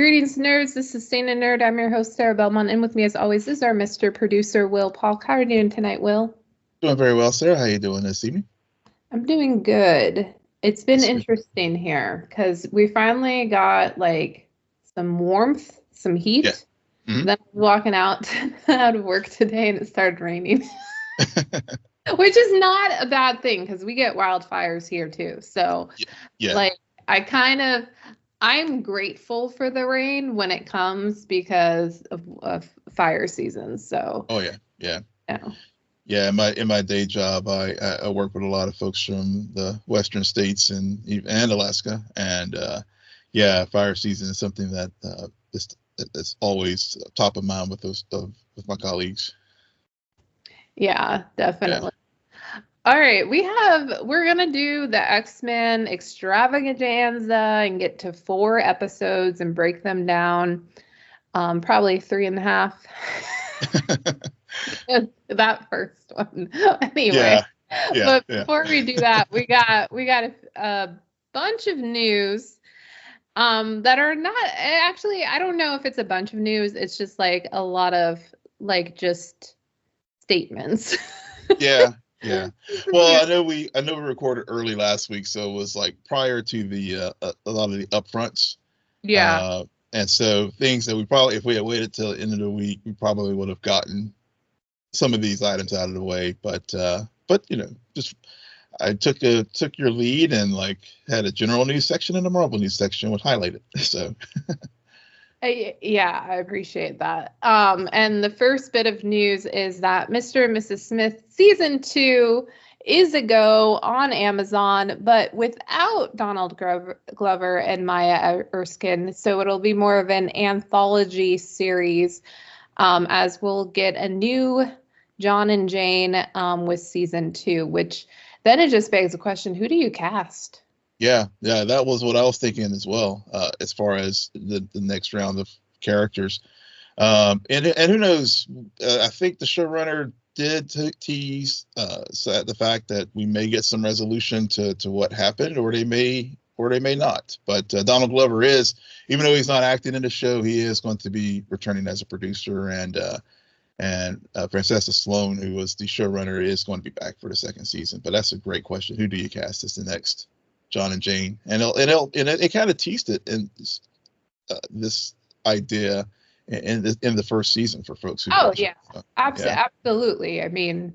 Greetings, nerds. This is SceneNNerd. I'm your host, Sarah Belmont, and with me, as always, is our Mr. Producer, Will Polk. How are you doing tonight, Will? Doing very well, Sarah. How you doing this evening? I'm doing good. It's been That's good. interesting here because we finally got like some warmth, some heat. Yeah. Mhm. Then I was walking out of work today and it started raining, which is not a bad thing because we get wildfires here too. So, Yeah. like, I'm grateful for the rain when it comes because of fire season. So, Oh yeah. Yeah. yeah. Yeah. In my day job, I work with a lot of folks from the western states and Alaska, and yeah, fire season is something that that's always top of mind with with my colleagues. Yeah, definitely. All right, we're gonna do the X-Men extravaganza and get to 4 episodes and break them down. Probably 3.5. That first one. Anyway. Yeah. But before we do that, we got a bunch of news that are not actually, I don't know if it's a bunch of news. It's just like a lot of like just statements. Yeah. Well, I know we recorded early last week, so it was like prior to the a lot of the upfronts. Yeah. And so things that we probably, if we had waited till the end of the week, we probably would have gotten some of these items out of the way. But you know, just I took your lead and like had a general news section and a Marvel news section was highlighted. So yeah, I appreciate that. And the first bit of news is that Mr. and Mrs. Smith season 2 is a go on Amazon, but without Donald Glover and Maya Erskine. So it'll be more of an anthology series, as we'll get a new John and Jane with season 2, which then it just begs the question, who do you cast? Yeah, that was what I was thinking as well, as far as the next round of characters. And who knows? I think the showrunner did tease the fact that we may get some resolution to what happened, or they may not. But Donald Glover is, even though he's not acting in the show, he is going to be returning as a producer, and Francesca Sloan, who was the showrunner, is going to be back for the second season. But that's a great question. Who do you cast as the next John and Jane? And it kind of teased it in this idea in the first season for folks who watch yeah. it. So, Absolutely. I mean,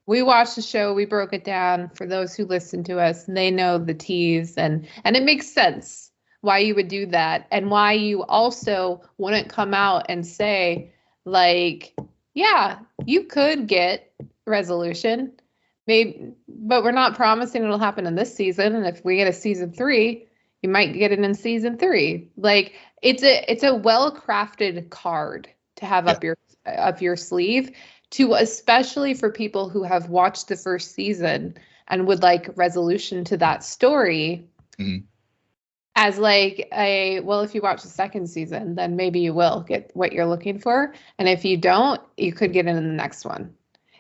we watched the show, we broke it down. For those who listen to us, they know the tease, and it makes sense why you would do that, and why you also wouldn't come out and say, like, yeah, you could get resolution, maybe, but we're not promising it'll happen in this season. And if we get a season 3, you might get it in season 3. Like, it's a well-crafted card to have up your sleeve, especially for people who have watched the first season and would like resolution to that story. Mm-hmm. As like if you watch the second season, then maybe you will get what you're looking for. And if you don't, you could get in the next one.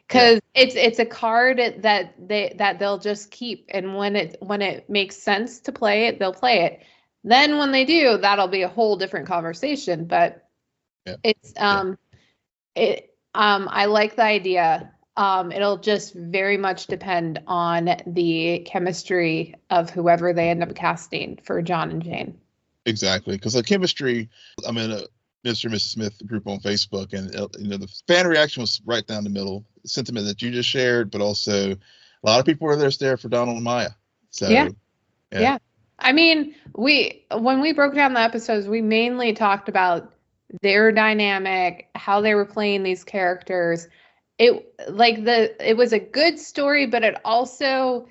Because it's a card that they'll just keep, and when it makes sense to play it, they'll play it. Then when they do, that'll be a whole different conversation. But I like the idea. It'll just very much depend on the chemistry of whoever they end up casting for John and Jane. Exactly, because the chemistry. I'm in a Mr. and Mrs. Smith group on Facebook, and the fan reaction was right down the middle. The sentiment that you just shared, but also a lot of people were there for Donald and Maya. So yeah. I mean, when we broke down the episodes, we mainly talked about their dynamic, how they were playing these characters. It was a good story, but it wasn't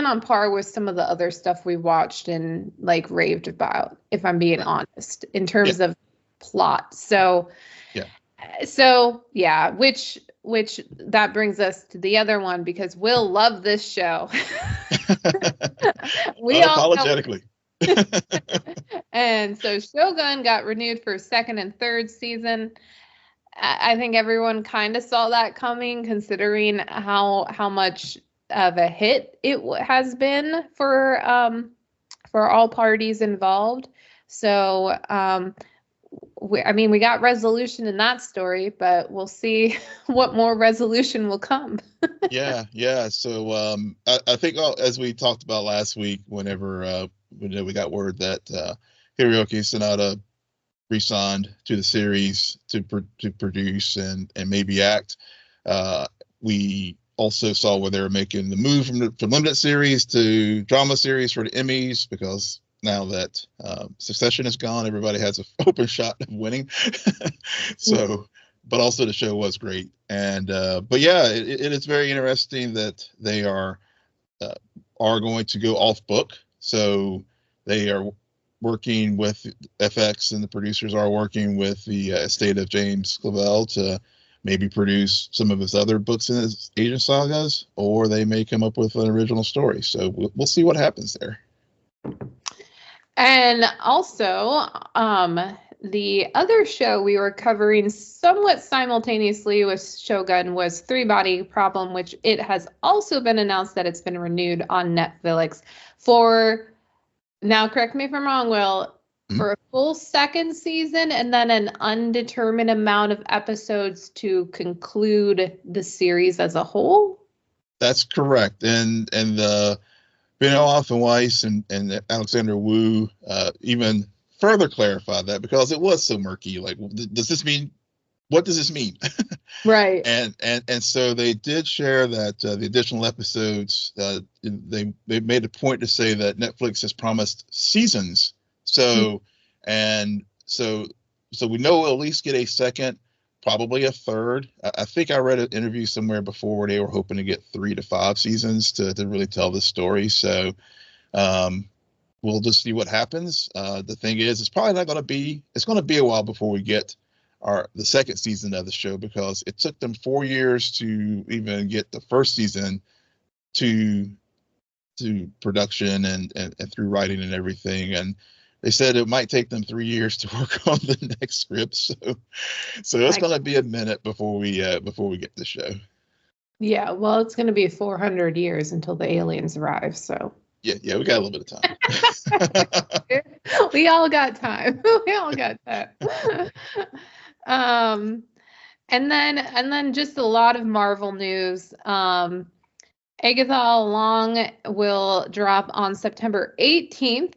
on par with some of the other stuff we watched and like raved about, if I'm being honest, in terms of plot. So which that brings us to the other one, because we'll love this show. We unapologetically. And so Shogun got renewed for second and third season. I think everyone kind of saw that coming, considering how much of a hit it has been for all parties involved. So, we got resolution in that story, but we'll see what more resolution will come. Yeah. So I think as we talked about last week, whenever we got word that Hiroyuki Sanada re-signed to the series to produce and maybe act, we also saw where they were making the move from limited series to drama series for the Emmys, because now that Succession is gone, everybody has an open shot of winning. So, but also the show was great. And but yeah, it is very interesting that they are going to go off book. So they are working with FX, and the producers are working with the estate of James Clavell to maybe produce some of his other books in his Asian sagas, or they may come up with an original story. So we'll see what happens there. And also, the other show we were covering somewhat simultaneously with Shogun was Body Problem, which it has also been announced that it's been renewed on Netflix for, now correct me if I'm wrong, Will, for a full second season and then an undetermined amount of episodes to conclude the series as a whole? That's correct. And Benoist and Weiss and Alexander Wu even further clarified that, because it was so murky. Like, does this mean, what does this mean? Right. And so they did share that the additional episodes, they made a point to say that Netflix has promised seasons. So so we know we'll at least get a second, probably a third. I think I read an interview somewhere before where they were hoping to get 3 to 5 seasons to really tell the story. So we'll just see what happens. The thing is, it's probably not going to be, it's going to be a while before we get the second season of the show, because it took them 4 years to even get the first season to production and through writing and everything. And they said it might take them 3 years to work on the next script. So it's going to be a minute before we get the show. Yeah, well, it's going to be 400 years until the aliens arrive. So yeah, we got a little bit of time. We all got time. And then just a lot of Marvel news. Agatha Long will drop on September 18th.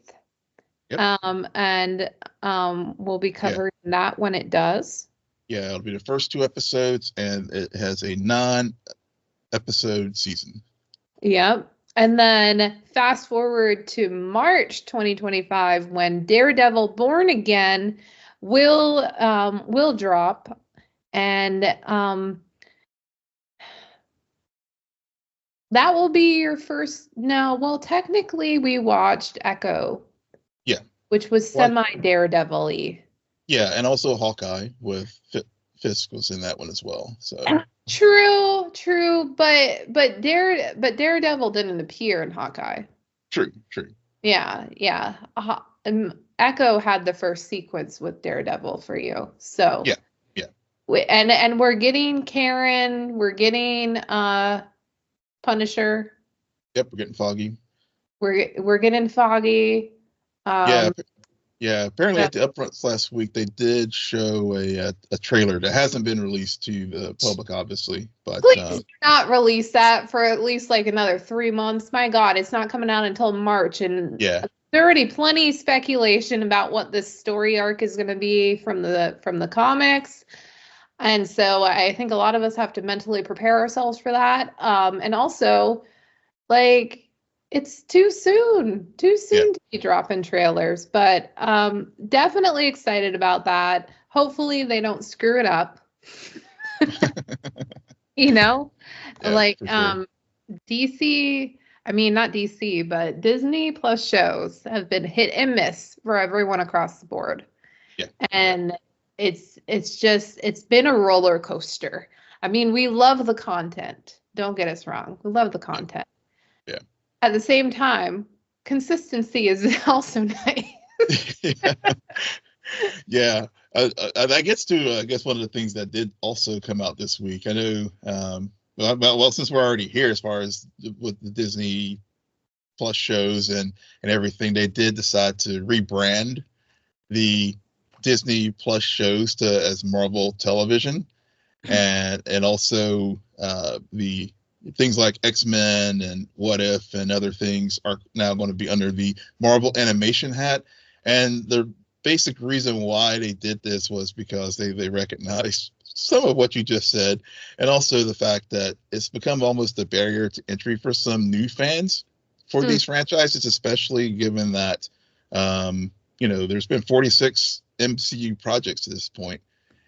Yep. And we'll be covering that when it does. Yeah, it'll be the first 2 episodes, and it has a 9-episode season. Yep. And then fast forward to March 2025, when Daredevil Born Again will drop. And that will be your first. No, well, technically we watched Echo. Yeah. Which was semi-Daredevil-y. Yeah, and also Hawkeye with Fisk was in that one as well. So true, but Daredevil didn't appear in Hawkeye. True. Yeah. Echo had the first sequence with Daredevil for you. So yeah. And we're getting Karen, we're getting Punisher. Yep, we're getting Foggy. We're getting Foggy. Yeah. Apparently at the upfronts last week, they did show a trailer that hasn't been released to the public, obviously. But please not release that for at least like another 3 months. My God, it's not coming out until March, and yeah, there's already plenty of speculation about what this story arc is going to be from the comics. And so I think a lot of us have to mentally prepare ourselves for that. And also, like, it's too soon to be dropping trailers, but definitely excited about that. Hopefully they don't screw it up. DC, I mean, not DC, but Disney Plus shows have been hit and miss for everyone across the board. Yeah. And it's been a roller coaster. I mean, we love the content. Don't get us wrong. We love the content. Yeah. At the same time, consistency is also nice. Yeah. That gets to, I guess, one of the things that did also come out this week. I know, well, since we're already here, as far as with the Disney Plus shows and everything, they did decide to rebrand the Disney Plus shows to as Marvel Television, and also the things like X-Men and What If and other things are now going to be under the Marvel Animation hat. And the basic reason why they did this was because they recognized some of what you just said, and also the fact that it's become almost a barrier to entry for some new fans for these franchises, especially given that there's been 46 MCU projects to this point,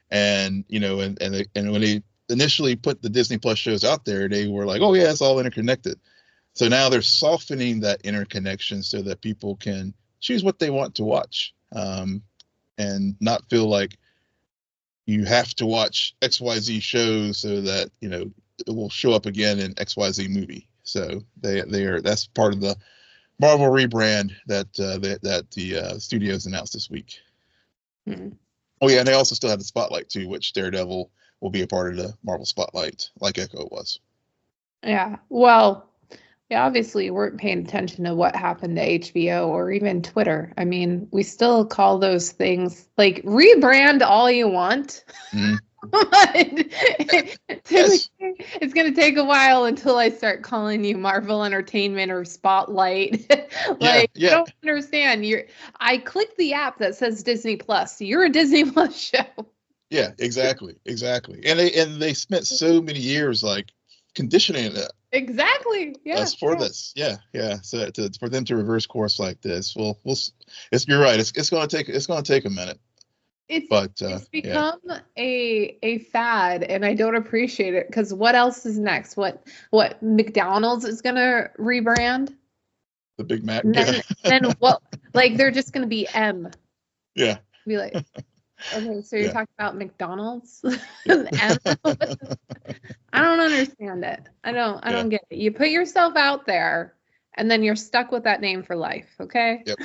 and and when they initially put the Disney Plus shows out there, they were like, oh yeah, it's all interconnected. So now they're softening that interconnection so that people can choose what they want to watch, and not feel like you have to watch XYZ shows so that it will show up again in XYZ movie. So that's part of the Marvel rebrand that the studios announced this week. Oh yeah, and they also still have the Spotlight too, which Daredevil will be a part of the Marvel Spotlight, like Echo was. Yeah, well, yeah, obviously weren't paying attention to what happened to HBO or even Twitter. I mean, we still call those things, like, rebrand all you want. But it's going to take a while until I start calling you Marvel Entertainment or Spotlight. I don't understand. I clicked the app that says Disney Plus. So you're a Disney Plus show. Yeah, exactly. And they spent so many years like conditioning it. Exactly. Yeah. That's for this. Yeah. So for them to reverse course like this, you're right. It's going to take a minute. It's become a fad, and I don't appreciate it, because what else is next? What McDonald's is gonna rebrand? The Big Mac. Then what? Like, they're just gonna be M. Yeah. Be like, okay, so you're talking about McDonald's? M? I don't understand it. I don't get it. You put yourself out there, and then you're stuck with that name for life. Okay. Yep.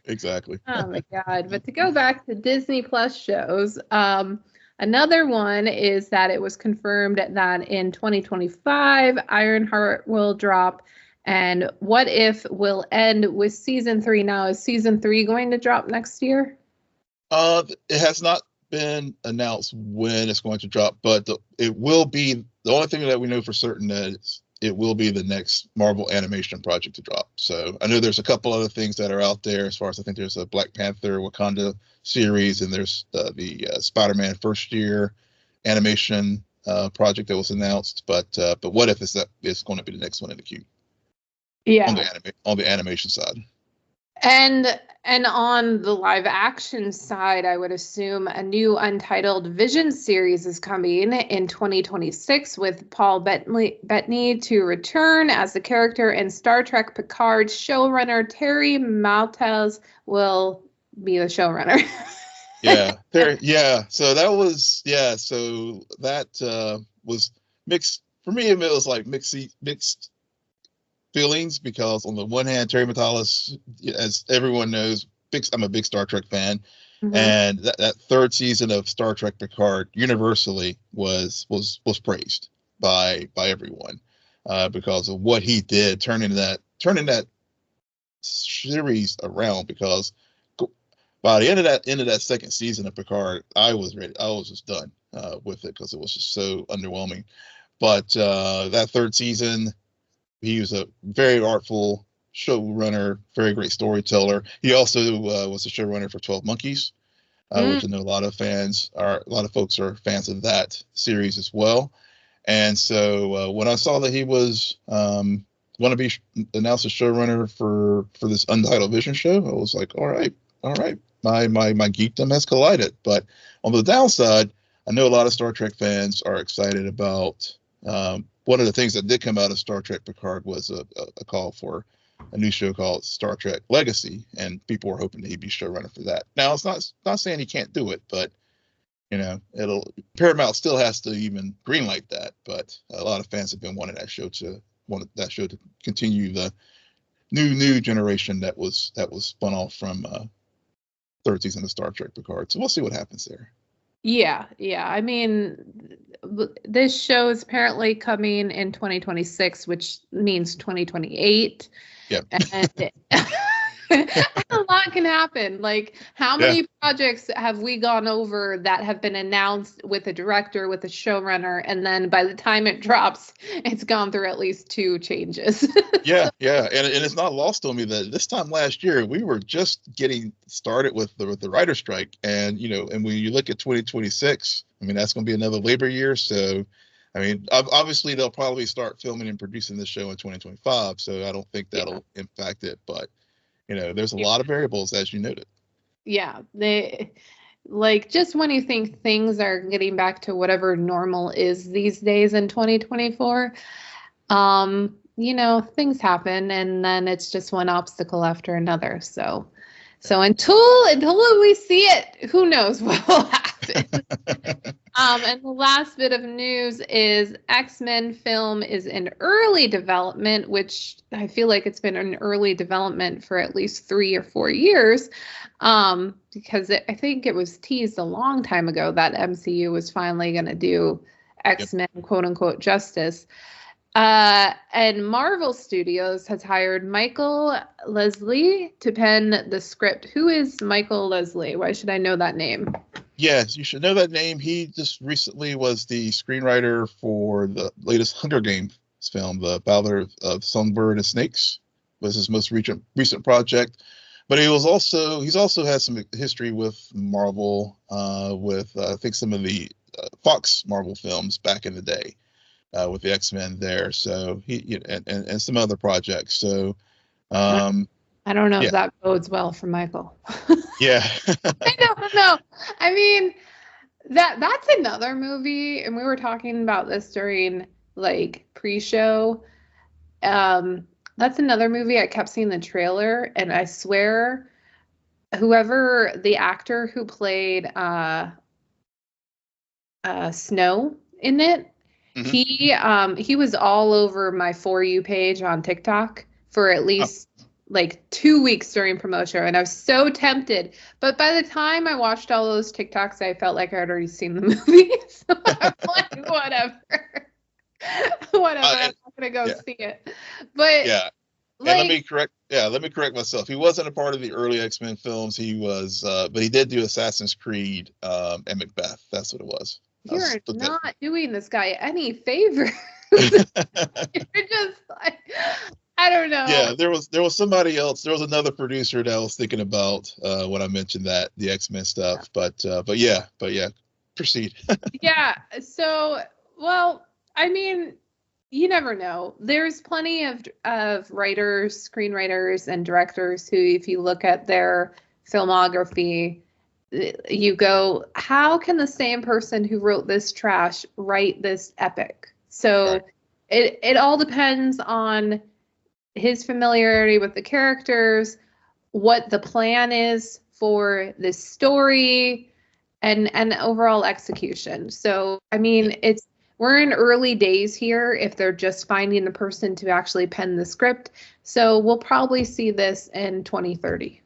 Exactly. Oh my God. But to go back to Disney Plus shows, another one is that it was confirmed that in 2025, Ironheart will drop, and What If will end with season 3. Now, is season 3 going to drop next year? It has not been announced when it's going to drop, but it will be. The only thing that we know for certain is it will be the next Marvel animation project to drop. So I know there's a couple other things that are out there, as far as I think there's a Black Panther Wakanda series, and there's the Spider-Man first year animation project that was announced. But What If is going to be the next one in the queue? Yeah. On the animation side. And on the live action side, I would assume a new Untitled Vision series is coming in 2026 with Paul Bettany to return as the character, and Star Trek Picard showrunner Terry Maltese will be the showrunner. So that was was mixed for me. It was like mixed feelings, because on the one hand, Terry Matalas, as everyone knows, I'm a big Star Trek fan, and that third season of Star Trek Picard universally was praised by everyone because of what he did, turning that series around. Because by the end of that second season of Picard, I was ready. I was just done with it, because it was just so underwhelming. But that third season, he was a very artful showrunner, very great storyteller. He also was a showrunner for 12 Monkeys, which I know a lot of folks are fans of that series as well. And so when I saw that he was going to be announced as showrunner for this Untitled Vision show, I was like, all right, my geekdom has collided. But on the downside, I know a lot of Star Trek fans are excited about. One of the things that did come out of Star Trek Picard was a call for a new show called Star Trek Legacy, and people were hoping that he'd be showrunner for that. Now, it's not saying he can't do it, but Paramount still has to even greenlight that. But a lot of fans have been wanting that show to continue the new generation that was spun off from third season of Star Trek Picard. So we'll see what happens there. Yeah. I mean, this show is apparently coming in 2026, which means 2028. Yep. And A lot can happen. Like, how many projects have we gone over that have been announced with a director, with a showrunner, and then by the time it drops, it's gone through at least 2 changes? Yeah, and it's not lost on me that this time last year we were just getting started with the writer strike, and and when you look at 2026, I mean that's going to be another labor year. So, I mean, obviously they'll probably start filming and producing the show in 2025. So I don't think that'll impact it, but there's a lot of variables as you noted. Yeah, they just when you think things are getting back to whatever normal is these days in 2024, things happen, and then it's just one obstacle after another. So until we see it, who knows what will happen. And the last bit of news is X-Men film is in early development, which I feel like it's been in early development for at least 3 or 4 years, because I think it was teased a long time ago that MCU was finally going to do X-Men quote unquote justice. And Marvel Studios has hired Michael Leslie to pen the script. Who is Michael Leslie? Why should I know that name? Yes, you should know that name. He just recently was the screenwriter for the latest Hunger Games film, The Battle of Songbird and Snakes, was his most recent project. But he's also had some history with Marvel, with I think some of the Fox Marvel films back in the day. With the X-Men there, so he and some other projects. So I don't know if that bodes well for Michael. Yeah. I don't know. I mean, that's another movie, and we were talking about this during pre-show. That's another movie I kept seeing the trailer, and I swear, whoever the actor who played Snow in it. Mm-hmm. He was all over my For You page on TikTok for at least 2 weeks during promotion, and I was so tempted. But by the time I watched all those TikToks, I felt like I had already seen the movie. So I'm like, whatever. I'm not gonna go see it. But and let me correct myself. He wasn't a part of the early X-Men films. He was, but he did do Assassin's Creed and Macbeth. That's what it was. You're not doing this guy any favor. You're just I don't know. Yeah, there was somebody else. There was another producer that I was thinking about when I mentioned that the X-Men stuff. But yeah, proceed. Yeah. So, well, I mean, you never know. There's plenty of writers, screenwriters, and directors who, if you look at their filmography, you go, how can the same person who wrote this trash write this epic? So it all depends on his familiarity with the characters, what the plan is for this story, and overall execution. So, I mean, we're in early days here if they're just finding the person to actually pen the script. So we'll probably see this in 2030.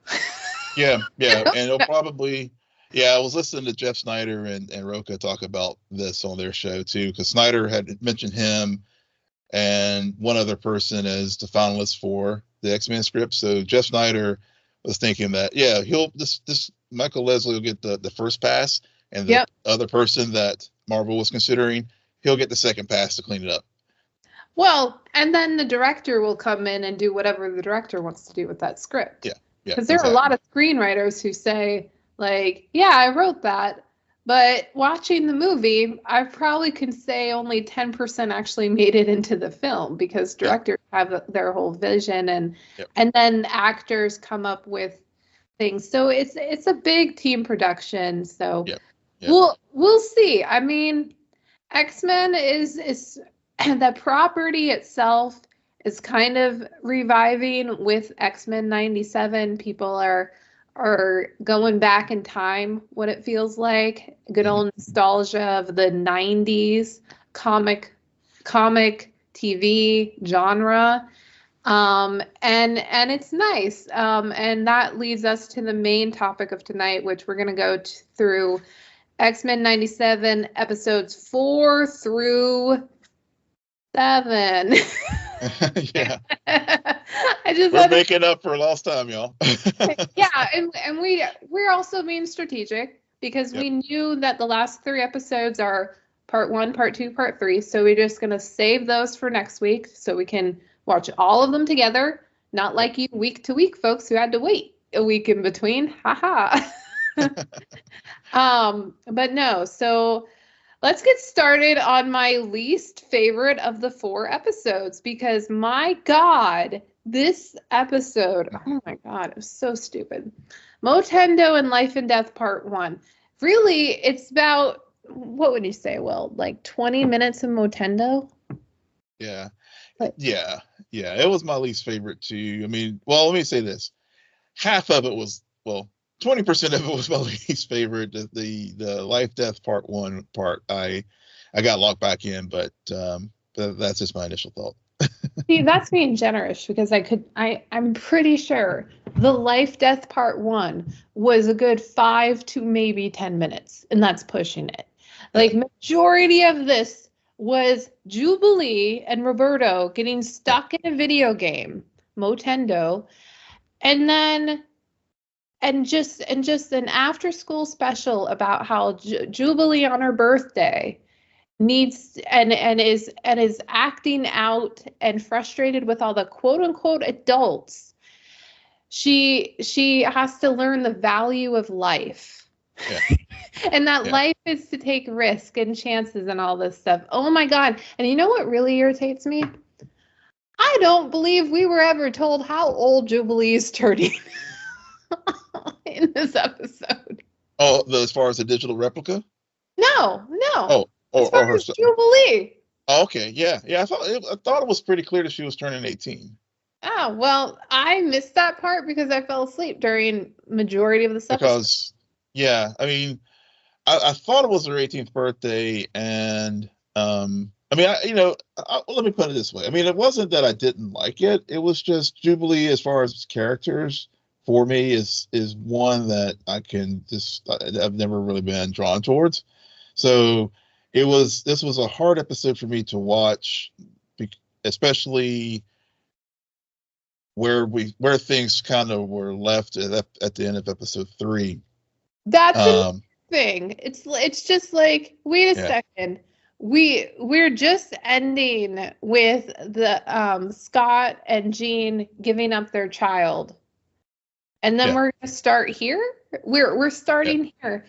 Yeah, and it'll probably. Yeah, I was listening to Jeff Snyder and Rocha talk about this on their show too, because Snyder had mentioned him and one other person as the finalists for the X-Men script. So Jeff Snyder was thinking that he'll this Michael Leslie will get the first pass, and the other person that Marvel was considering, he'll get the second pass to clean it up. Well, and then the director will come in and do whatever the director wants to do with that script. Yeah, because there are a lot of screenwriters who say, I wrote that, but watching the movie, I probably can say only 10% actually made it into the film, because directors have their whole vision, and then actors come up with things. So it's a big team production. So we'll see. I mean, X-Men is the property itself is kind of reviving with X-Men 97. People are going back in time, what it feels like. Good old nostalgia of the 90s comic TV genre. And it's nice. And that leads us to the main topic of tonight, which we're going to go through X-Men 97 episodes 4 through 7. Yeah. I just We're making up for lost time, y'all. yeah, and we're also being strategic because we knew that the last 3 episodes are part 1, part 2, part 3. So we're just gonna save those for next week so we can watch all of them together. Not like you week to week folks who had to wait a week in between. Haha. But no, so let's get started on my least favorite of the 4 episodes because my God, this episode, oh my God, it was so stupid. Motendo and Life and Death Part 1. Really, it's about, what would you say, Will? Like 20 minutes of Motendo? Yeah. Like, Yeah. Yeah. It was my least favorite too. I mean, well, let me say this. Half of it was, well, 20% of it was my least favorite. The Life Death Part 1 part I got locked back in, but that's just my initial thought. see, that's being generous because I'm pretty sure the Life Death Part 1 was a good 5 to maybe 10 minutes, and that's pushing it. Like, majority of this was Jubilee and Roberto getting stuck in a video game, Motendo, and then just an after school special about how Jubilee on her birthday needs and is acting out and frustrated with all the quote unquote adults. She has to learn the value of life. Yeah. And that life is to take risk and chances and all this stuff. Oh my God. And you know what really irritates me? I don't believe we were ever told how old Jubilee is turning in this episode. Oh, as far as the digital replica? No. Oh, as far or her as Jubilee. Oh, okay, yeah. I thought it was pretty clear that she was turning 18. Oh, well, I missed that part because I fell asleep during majority of this episode. Because, I mean, I thought it was her 18th birthday, and I mean, let me put it this way. I mean, it wasn't that I didn't like it. It was just Jubilee, as far as characters, for me, is one that I've never really been drawn towards. So this was a hard episode for me to watch, especially where things kind of were left at the end of episode 3. That's the thing. It's just like, wait a second. We're just ending with the Scott and Jean giving up their child. And then we're gonna start here. We're starting here.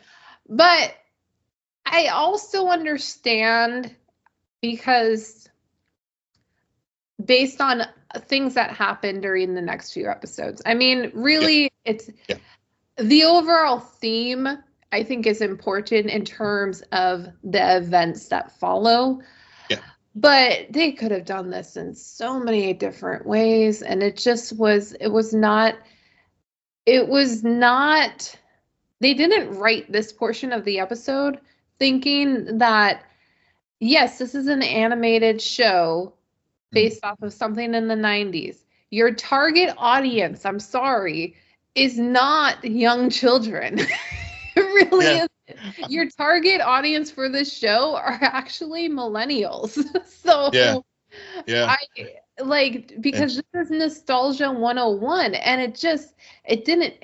But I also understand because based on things that happen during the next few episodes. I mean, really, it's the overall theme, I think, is important in terms of the events that follow. Yeah. But they could have done this in so many different ways. And it was not, they didn't write this portion of the episode thinking that, yes, this is an animated show based off of something in the 90s. Your target audience, I'm sorry, is not young children. It really isn't. Your target audience for this show are actually millennials. So because this is nostalgia 101, and it didn't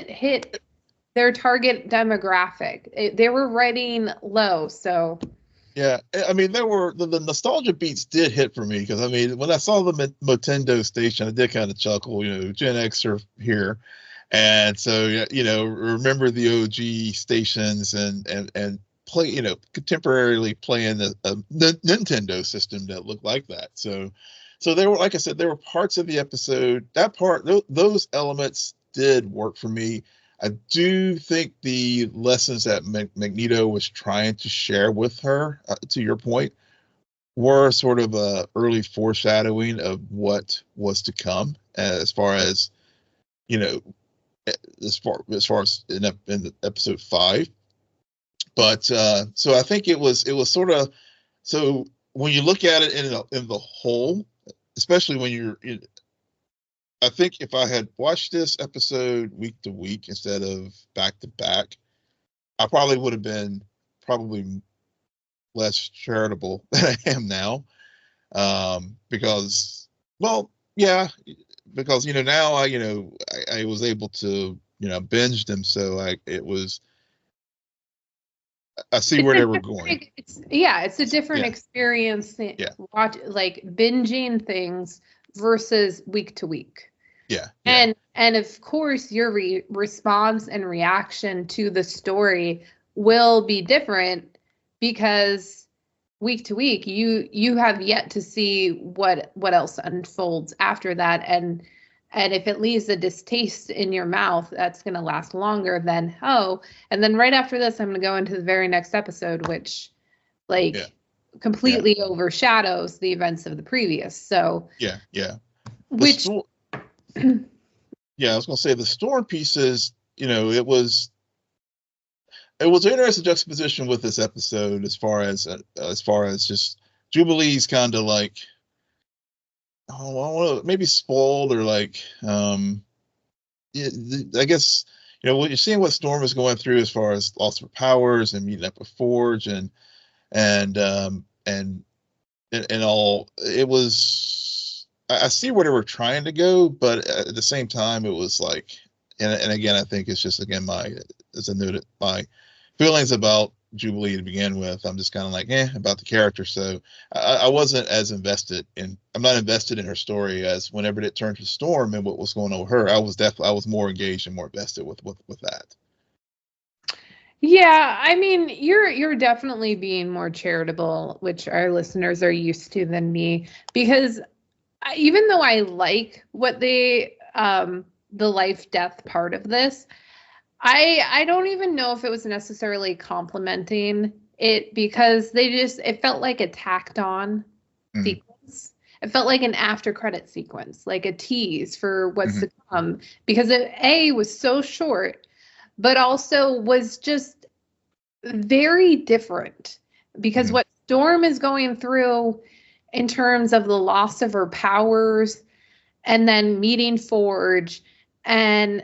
hit their target demographic. They were writing low, so. Yeah, I mean, there were the nostalgia beats did hit for me because I mean, when I saw the Motendo station, I did kind of chuckle. Gen X are here, and so remember the OG stations and play contemporarily playing the Nintendo system that looked like that. So there were, like I said, there were parts of the episode those elements did work for me. I do think the lessons that Magneto was trying to share with her, to your point, were sort of a early foreshadowing of what was to come, as far as as far as in episode 5. But so I think it was sort of, so when you look at it in the whole, especially when you're I think if I had watched this episode week to week instead of back to back, I probably would have been less charitable than I am now. Because, well, yeah, because now I was able to binge them, so I see where they were going. It's a different experience. Watch, like, binging things versus week to week. Yeah. And of course your response and reaction to the story will be different, because week to week you have yet to see what else unfolds after that, and if it leaves a distaste in your mouth, that's going to last longer than, and then right after this I'm going to go into the very next episode, which completely overshadows the events of the previous. So which yeah, I was going to say the storm pieces, it was an interesting juxtaposition with this episode, as far as just Jubilee's kind of like, maybe spoiled, or like, I guess, what you're seeing, what Storm is going through as far as loss of her powers and meeting up with Forge and all. It was, I see where they were trying to go, but at the same time, it was like, and again, I think it's just, again, as I noted, my feelings about Jubilee to begin with. I'm just kind of like, about the character. So I wasn't as invested I'm not invested in her story as whenever it turned to Storm and what was going on with her. I was more engaged and more invested with that. Yeah, I mean, you're definitely being more charitable, which our listeners are used to, than me, because even though I like what the life death part of this, I don't even know if it was necessarily complimenting it, because it felt like a tacked on sequence. It felt like an after credit sequence, like a tease for what's to come, because it was so short, but also was just very different, because what Storm is going through in terms of the loss of her powers, and then meeting Forge, and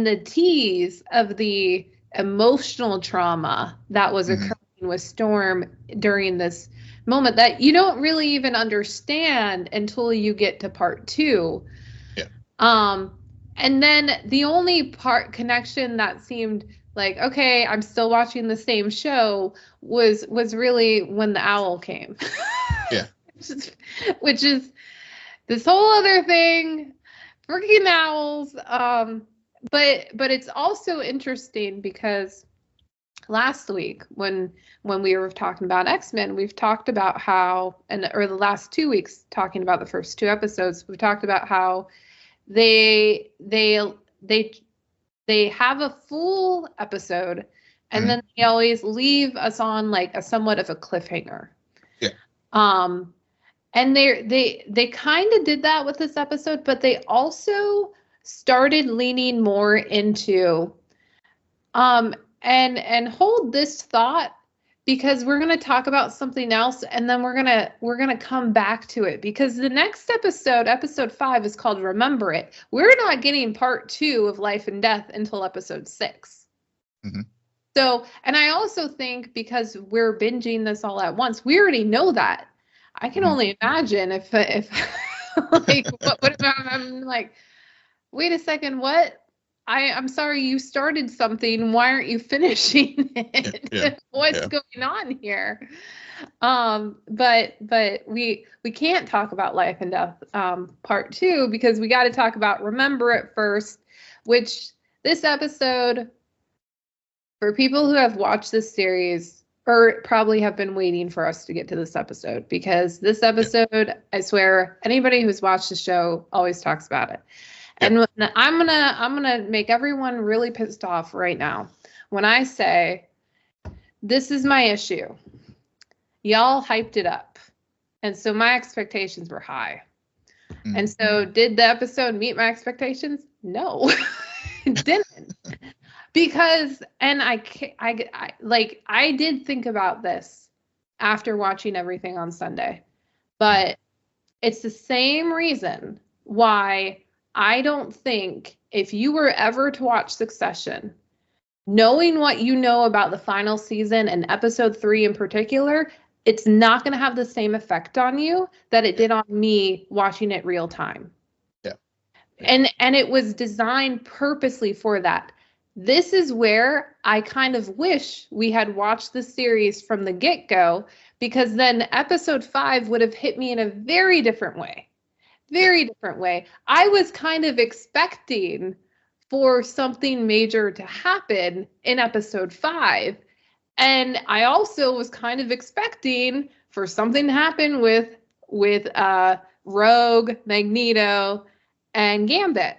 the tease of the emotional trauma that was occurring with Storm during this moment, that you don't really even understand until you get to part 2. Yeah. And then the only connection that seemed like, okay, I'm still watching the same show, was really when the owl came. Yeah. which is this whole other thing, freaking owls. But it's also interesting, because last week when we were talking about X-Men, we've talked about how, or the last 2 weeks talking about the first 2 episodes, we've talked about how they have a full episode, and then they always leave us on like a somewhat of a cliffhanger. Yeah. And they kind of did that with this episode, but they also started leaning more into, and hold this thought, because we're going to talk about something else, and then we're going to come back to it, because the next episode 5, is called Remember It. We're not getting part 2 of Life and Death until episode 6. So, and I also think, because we're binging this all at once, we already know that. I can only imagine if like, what if I'm like, wait a second, what? I'm sorry, you started something. Why aren't you finishing it? Yeah. What's going on here? But we can't talk about Life and Death part 2, because we got to talk about Remember It first, which this episode, for people who have watched this series, or probably have been waiting for us to get to this episode, because this episode, I swear, anybody who's watched the show always talks about it. And I'm gonna make everyone really pissed off right now when I say, this is my issue. Y'all hyped it up, and so my expectations were high. And so, did the episode meet my expectations? No, it didn't. Because, and I did think about this after watching everything on Sunday, but it's the same reason why I don't think, if you were ever to watch Succession, knowing what you know about the final season and episode 3 in particular, it's not going to have the same effect on you that it did on me watching it real time. Yeah. And it was designed purposely for that. This is where I kind of wish we had watched the series from the get-go, because then episode 5 would have hit me in a very different way. Very different way. I was kind of expecting for something major to happen in episode 5. And I also was kind of expecting for something to happen with Rogue, Magneto, and Gambit.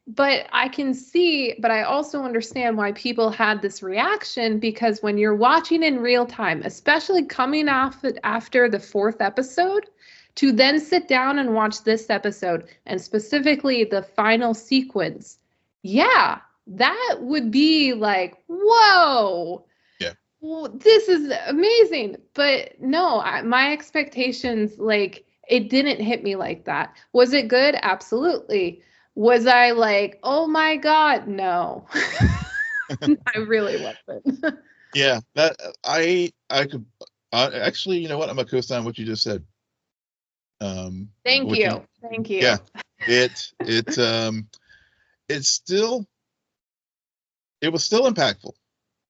But I can see, but I also understand why people had this reaction, because when you're watching in real time, especially coming off after the 4th episode, to then sit down and watch this episode, and specifically the final sequence, yeah, that would be like, whoa. Yeah. Well, this is amazing. But no, my expectations, like, it didn't hit me like that. Was it good? Absolutely. Was I like, oh my God? No. I really wasn't. Yeah, that I could actually, you know what? I'm gonna co-sign what you just said. Thank you. Yeah, it was still impactful.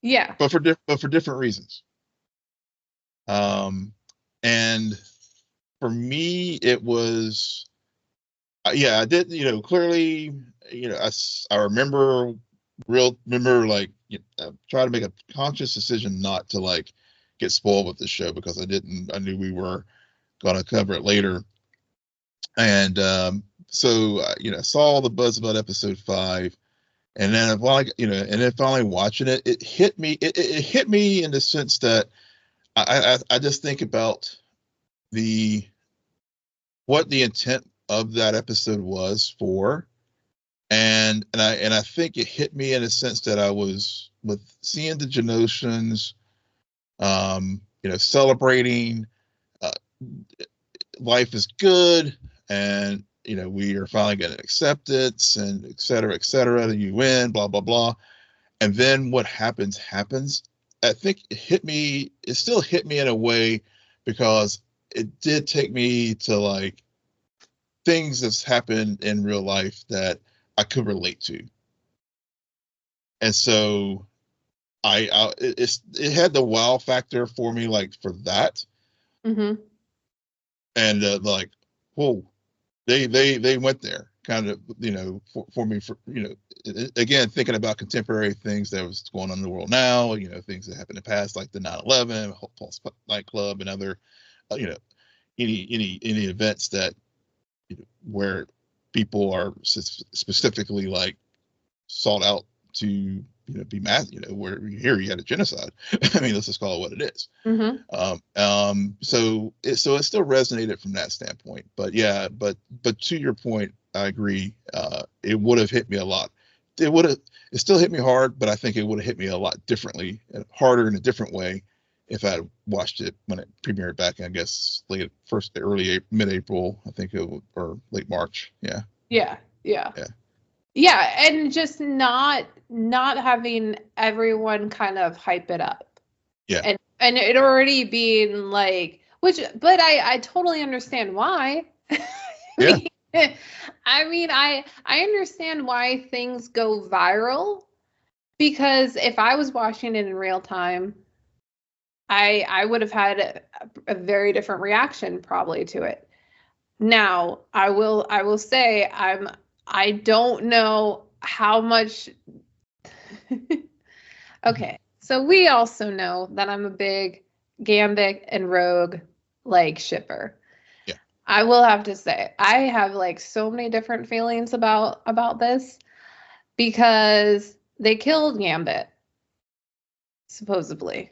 Yeah. But for different reasons. And for me, it was, yeah, I did, clearly, I remember like, try to make a conscious decision not to like get spoiled with this show, because I knew we were going to cover it later. And so, I saw all the buzz about episode 5. And then finally watching it, it hit me. It hit me in the sense that I just think about what the intent of that episode was for, and I think it hit me in a sense that I was with seeing the Genoshans, celebrating, life is good, and we are finally getting acceptance, and et cetera, the UN, blah blah blah, and then what happens. I think it still hit me in a way, because it did take me to like things that's happened in real life that I could relate to. And so it had the wow factor for me, like, for that. Mm-hmm. And like, whoa, they went there, kind of, for me, again, thinking about contemporary things that was going on in the world now, things that happened in the past, like the 9/11 Pulse nightclub, and other, any events that, where people are specifically like sought out to, be mass, where here you had a genocide. I mean, let's just call it what it is. Mm-hmm. So it still resonated from that standpoint. But yeah, but to your point, I agree. It would have hit me a lot. It still hit me hard, but I think it would have hit me a lot differently, harder in a different way, if I had watched it when it premiered back, I guess, mid-April, I think, or late March. Yeah. Yeah. And just not having everyone kind of hype it up. Yeah. And it already being like, but I totally understand why. Yeah. I mean, I understand why things go viral, because if I was watching it in real time, I would have had a very different reaction probably to it. Now, I will say I don't know how much. Okay, so we also know that I'm a big Gambit and Rogue like shipper. Yeah. I will have to say I have like so many different feelings about this, because they killed Gambit, supposedly.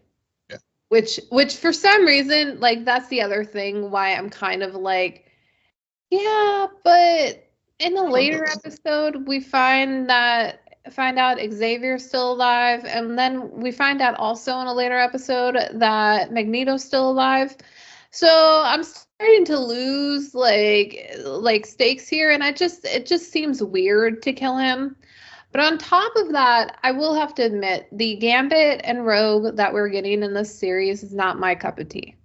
Yeah. Which for some reason, like, that's the other thing why I'm kind of like, yeah, but in a later episode, we find out Xavier's still alive, and then we find out also in a later episode that Magneto's still alive. So I'm starting to lose like stakes here, and it just seems weird to kill him. But on top of that, I will have to admit the Gambit and Rogue that we're getting in this series is not my cup of tea.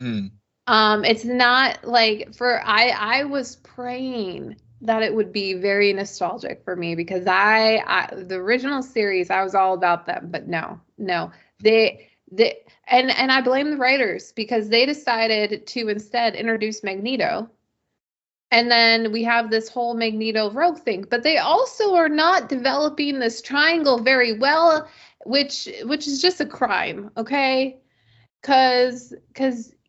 It's not like I was praying that it would be very nostalgic for me because the original series, I was all about them, but no, they and I blame the writers because they decided to instead introduce Magneto. And then we have this whole Magneto Rogue thing, but they also are not developing this triangle very well, which is just a crime, okay? Because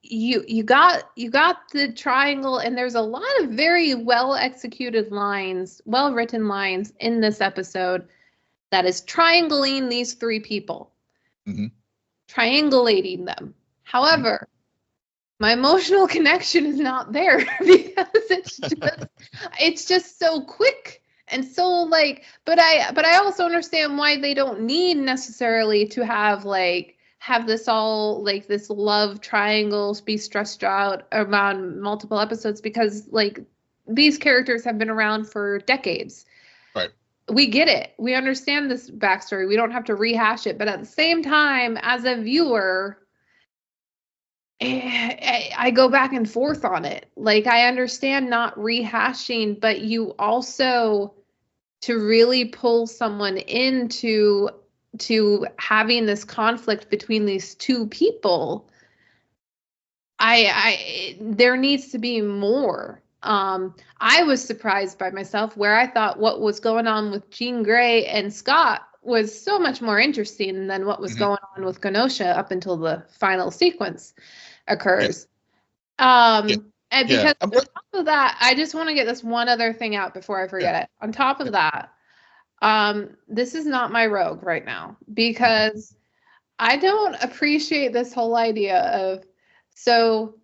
you got the triangle, and there's a lot of very well executed lines, well written lines in this episode that is triangling these three people, triangulating them. However, my emotional connection is not there because it's just so quick and so like. But I also understand why they don't need necessarily to have this all like this love triangles be stressed out around multiple episodes because like these characters have been around for decades. Right. We get it. We understand this backstory. We don't have to rehash it. But at the same time, as a viewer, I go back and forth on it. Like, I understand not rehashing, but you also, to really pull someone into having this conflict between these two people, there needs to be more. I was surprised by myself where I thought what was going on with Jean Grey and Scott was so much more interesting than what was going on with Genosha up until the final sequence occurs. And because on top of that, I just want to get this one other thing out before I forget it. On top of that, this is not my Rogue right now because I don't appreciate this whole idea of, so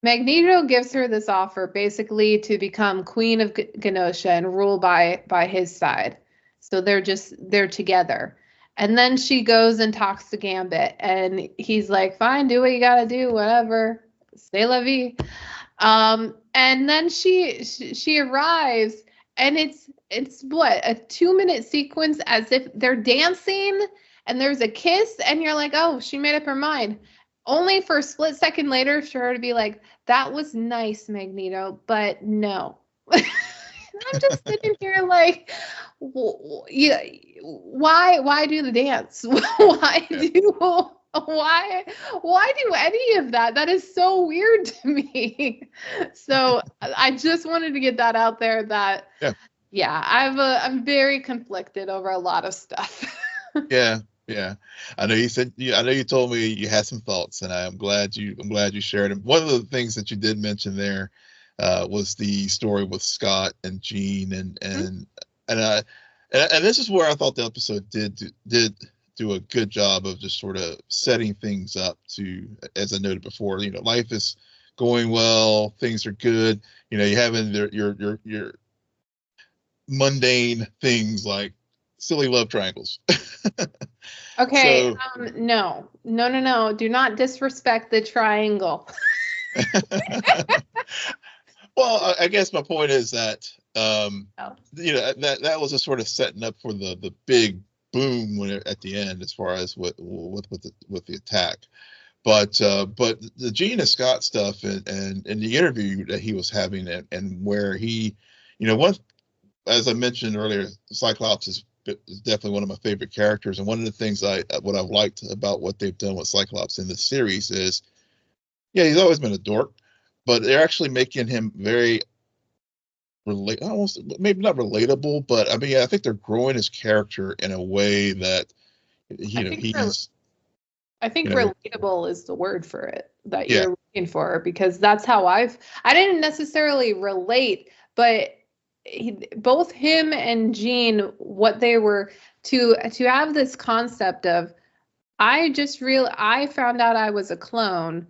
Magneto gives her this offer basically to become Queen of Genosha and rule by his side. So they're together. And then she goes and talks to Gambit, and he's like, fine, do what you gotta do, whatever. C'est la vie. And then she arrives, and it's what, a 2-minute sequence as if they're dancing and there's a kiss, and you're like, oh, she made up her mind. Only for a split second later for her to be like, that was nice, Magneto, but no. I'm just sitting here like, yeah, why do the dance? Why do any of that? That is so weird to me. So I just wanted to get that out there that I'm very conflicted over a lot of stuff. Yeah. I know you told me you had some thoughts, and I'm glad you shared them. One of the things that you did mention there was the story with Scott and Jean, and this is where I thought the episode did do a good job of just sort of setting things up to, as I noted before, life is going well, things are good, you're having your mundane things like silly love triangles. Okay, so, no. Do not disrespect the triangle. Well, I guess my point is that that was a sort of setting up for the big boom at the end, as far as with the attack. But the Jean and Scott stuff and the interview that he was having and where he, as I mentioned earlier, Cyclops is definitely one of my favorite characters, and one of the things what I've liked about what they've done with Cyclops in this series is, he's always been a dork, but they're actually making him very almost maybe not relatable, but I mean, I think they're growing his character in a way that I think relatable is the word for it that you're looking for, because that's how I didn't necessarily relate, but both him and Jean, what they were to have this concept of, I found out I was a clone.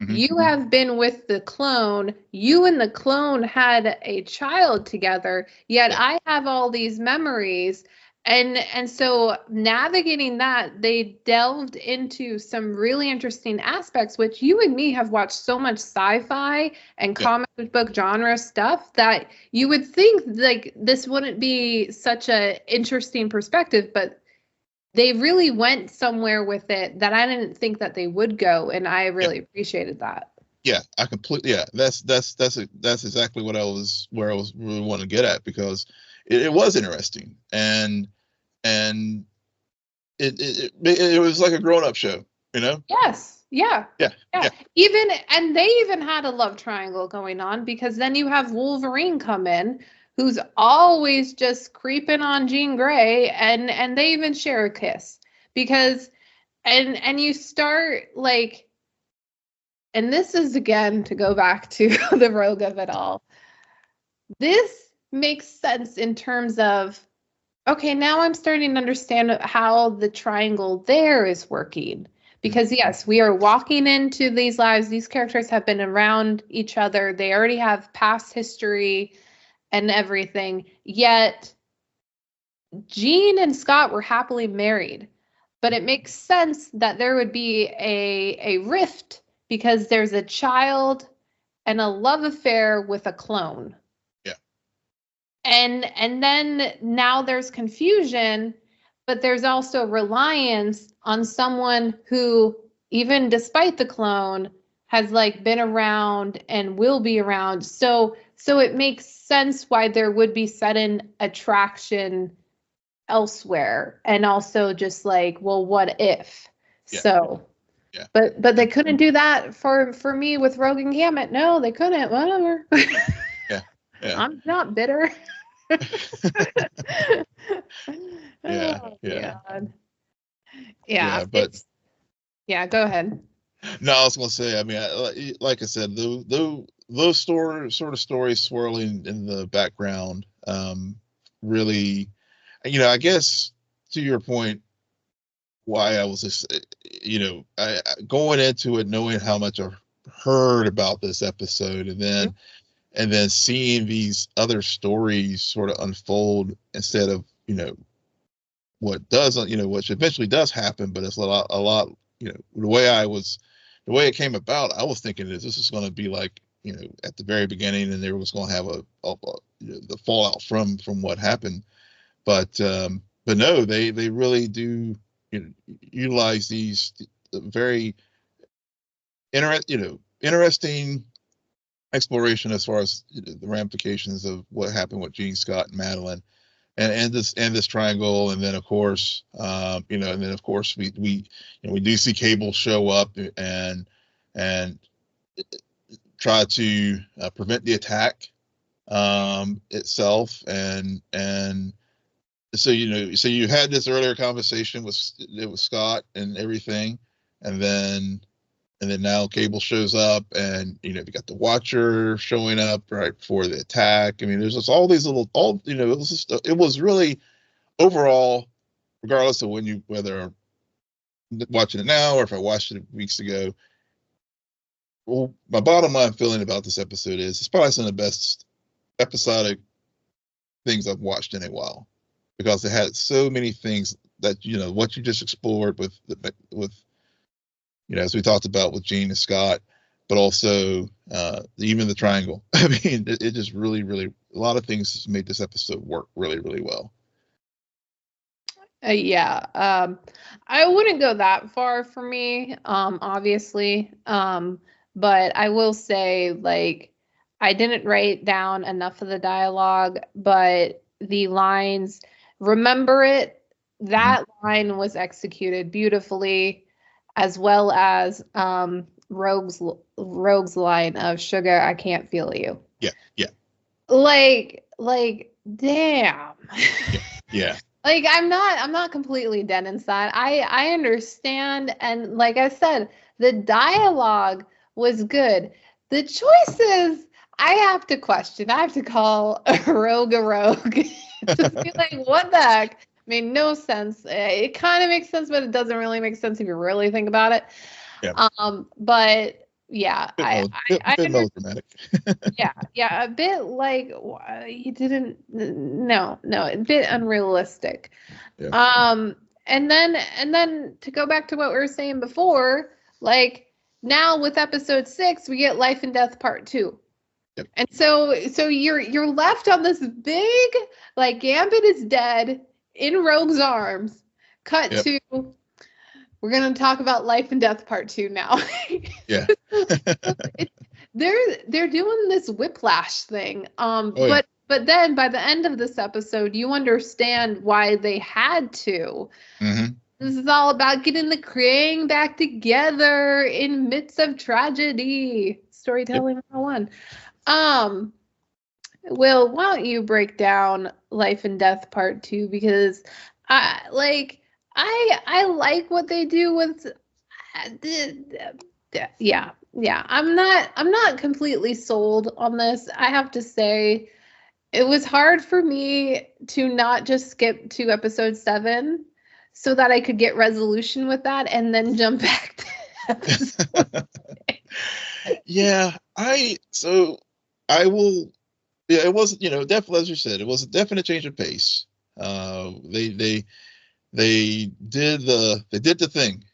Mm-hmm. You have been with the clone. You and the clone had a child together, yet I have all these memories. And so navigating that, they delved into some really interesting aspects, which you and me have watched so much sci-fi and comic book genre stuff that you would think like this wouldn't be such a interesting perspective, but they really went somewhere with it that I didn't think that they would go, and I really appreciated that. Yeah, I completely. Yeah, that's exactly what I was really wanting to get at, because it was interesting, and it was like a grown-up show, you know. Yes. Yeah. Yeah. And they even had a love triangle going on, because then you have Wolverine come in, who's always just creeping on Jean Grey, and they even share a kiss, because and you start like, and this is again to go back to the rogue of it all. This makes sense in terms of, okay, now I'm starting to understand how the triangle there is working. Because yes, we are walking into these lives. These characters have been around each other. They already have past history and everything. Yet Jean and Scott were happily married. But it makes sense that there would be a rift, because there's a child and a love affair with a clone. Yeah. And then now there's confusion, but there's also reliance on someone who, even despite the clone, has like been around and will be around. So it makes sense why there would be sudden attraction elsewhere, and also just like, well, what if? Yeah. So yeah. But they couldn't do that for me with Rogue and Gambit. No, they couldn't. Whatever. Yeah. I'm not bitter. Yeah. Oh, Yeah. God. Yeah, but go ahead. No, I was gonna say. I mean, like I said, those stories swirling in the background, really, I guess to your point, why I was just, I going into it knowing how much I've heard about this episode, and then seeing these other stories sort of unfold instead of what doesn't, which eventually does happen, but it's a lot. The way it came about, I was thinking this is going to be like, at the very beginning, and there was going to have the fallout from what happened, but no, they really do utilize these very interesting exploration as far as the ramifications of what happened with Gene, Scott, and Madelyne, and this triangle, and then of course, we do see Cable show up and try to prevent the attack itself, and so you had this earlier conversation with Scott and everything, and then now Cable shows up, and you got the Watcher showing up right before the attack. I mean, there's just all these it was really, overall, regardless of whether watching it now or if I watched it weeks ago, well, my bottom line feeling about this episode is it's probably some of the best episodic things I've watched in a while, because it had so many things that what you just explored with as we talked about with Gene and Scott, but also even the triangle. I mean, it just really, really, a lot of things just made this episode work really, really well. I wouldn't go that far for me, obviously. But I will say, like, I didn't write down enough of the dialogue, but the lines, remember it, that line was executed beautifully, as well as Rogue's line of "Sugar, I can't feel you." Yeah. Like, damn. Yeah. Like, I'm not completely dead inside. I understand, and like I said, the dialogue was good. The choices, I have to question. I have to call a rogue. To be like, what the heck? Made no sense. It kind of makes sense, but it doesn't really make sense if you really think about it. Yeah. But yeah, bit melodramatic. yeah, a bit like he didn't. No, a bit unrealistic. Yeah. And then to go back to what we were saying before, like now with episode 6, we get Life and Death Part 2. Yep. And so you're left on this big, like, Gambit is dead in Rogue's arms. Cut Yep. to, we're gonna talk about Life and Death Part 2 now. Yeah. They're doing this whiplash thing. Yeah. But then by the end of this episode, you understand why they had to. Mm-hmm. This is all about getting the Krang back together in midst of tragedy. Storytelling 101. Will, why don't you break down Life and Death Part 2? Because I like what they do with yeah. I'm not completely sold on this. I have to say it was hard for me to not just skip to episode 7 so that I could get resolution with that and then jump back to episode 6. Yeah, I will. Yeah, it was, definitely, as you said, it was a definite change of pace. They did the thing,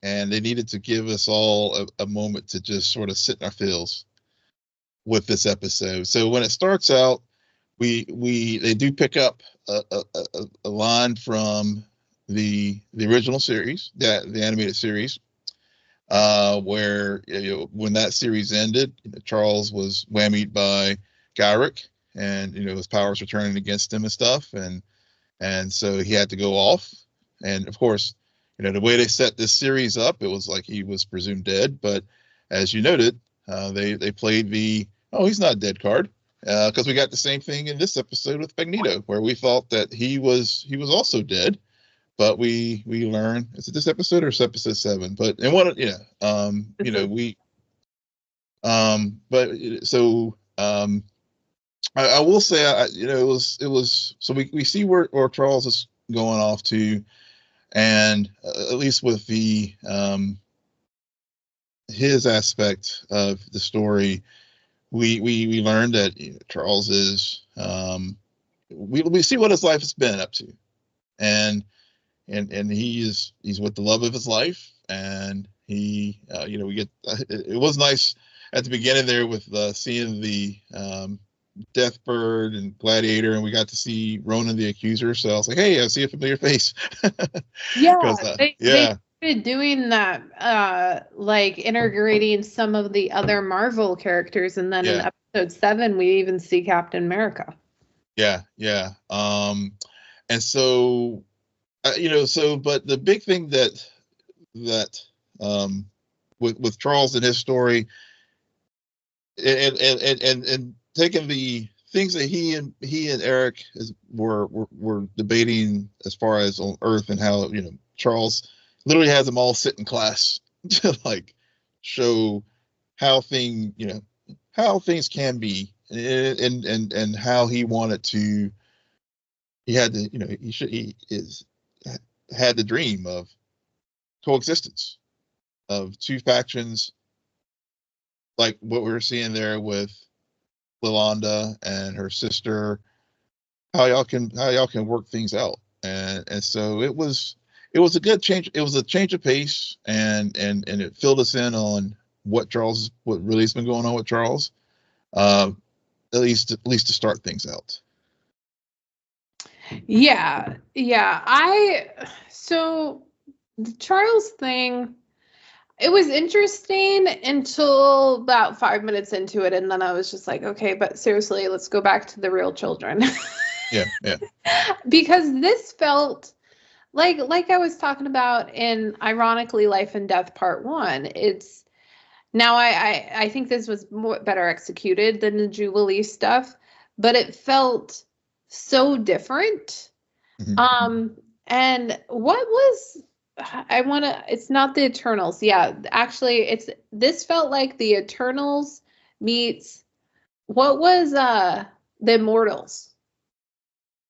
and they needed to give us all a moment to just sort of sit in our feels with this episode. So when it starts out, they do pick up a line from the original series, the animated series, where when that series ended, Charles was whammied by Gyrick, and his powers were turning against him and stuff, and so he had to go off. And of course, the way they set this series up, it was like he was presumed dead. But as you noted, they played the he's not dead card, because we got the same thing in this episode with Magneto, where we thought that he was also dead, but we learn, is it this episode or is it episode 7? But and what I will say, it was so we see where Charles is going off to, and at least with the his aspect of the story, we learned that Charles is we see what his life has been up to, and he's with the love of his life, and we get it was nice at the beginning there with seeing the Deathbird and Gladiator, and we got to see Ronan the Accuser. So I was like, hey, I see a familiar face. Yeah, they started doing that, like integrating some of the other Marvel characters, and then in episode 7, we even see Captain America. Yeah. And so, but the big thing that with Charles and his story, and taking the things that he and Eric were debating as far as on Earth, and how Charles literally has them all sit in class to like show how things can be, and how he wanted to. He had to had the dream of coexistence of two factions, like what we were seeing there with Yolanda and her sister, how y'all can work things out, and so it was a good change. It was a change of pace, and it filled us in on what really has been going on with Charles, at least to start things out. Yeah. So the Charles thing, it was interesting until about 5 minutes into it, and then I was just like, okay, but seriously, let's go back to the real children. Yeah. Because this felt like I was talking about in, ironically, Life and Death Part 1. It's now I think this was better executed than the Jubilee stuff, but it felt so different. Mm-hmm. And what was, it's not the Eternals. Yeah, actually this felt like the Eternals meets, what was the Immortals?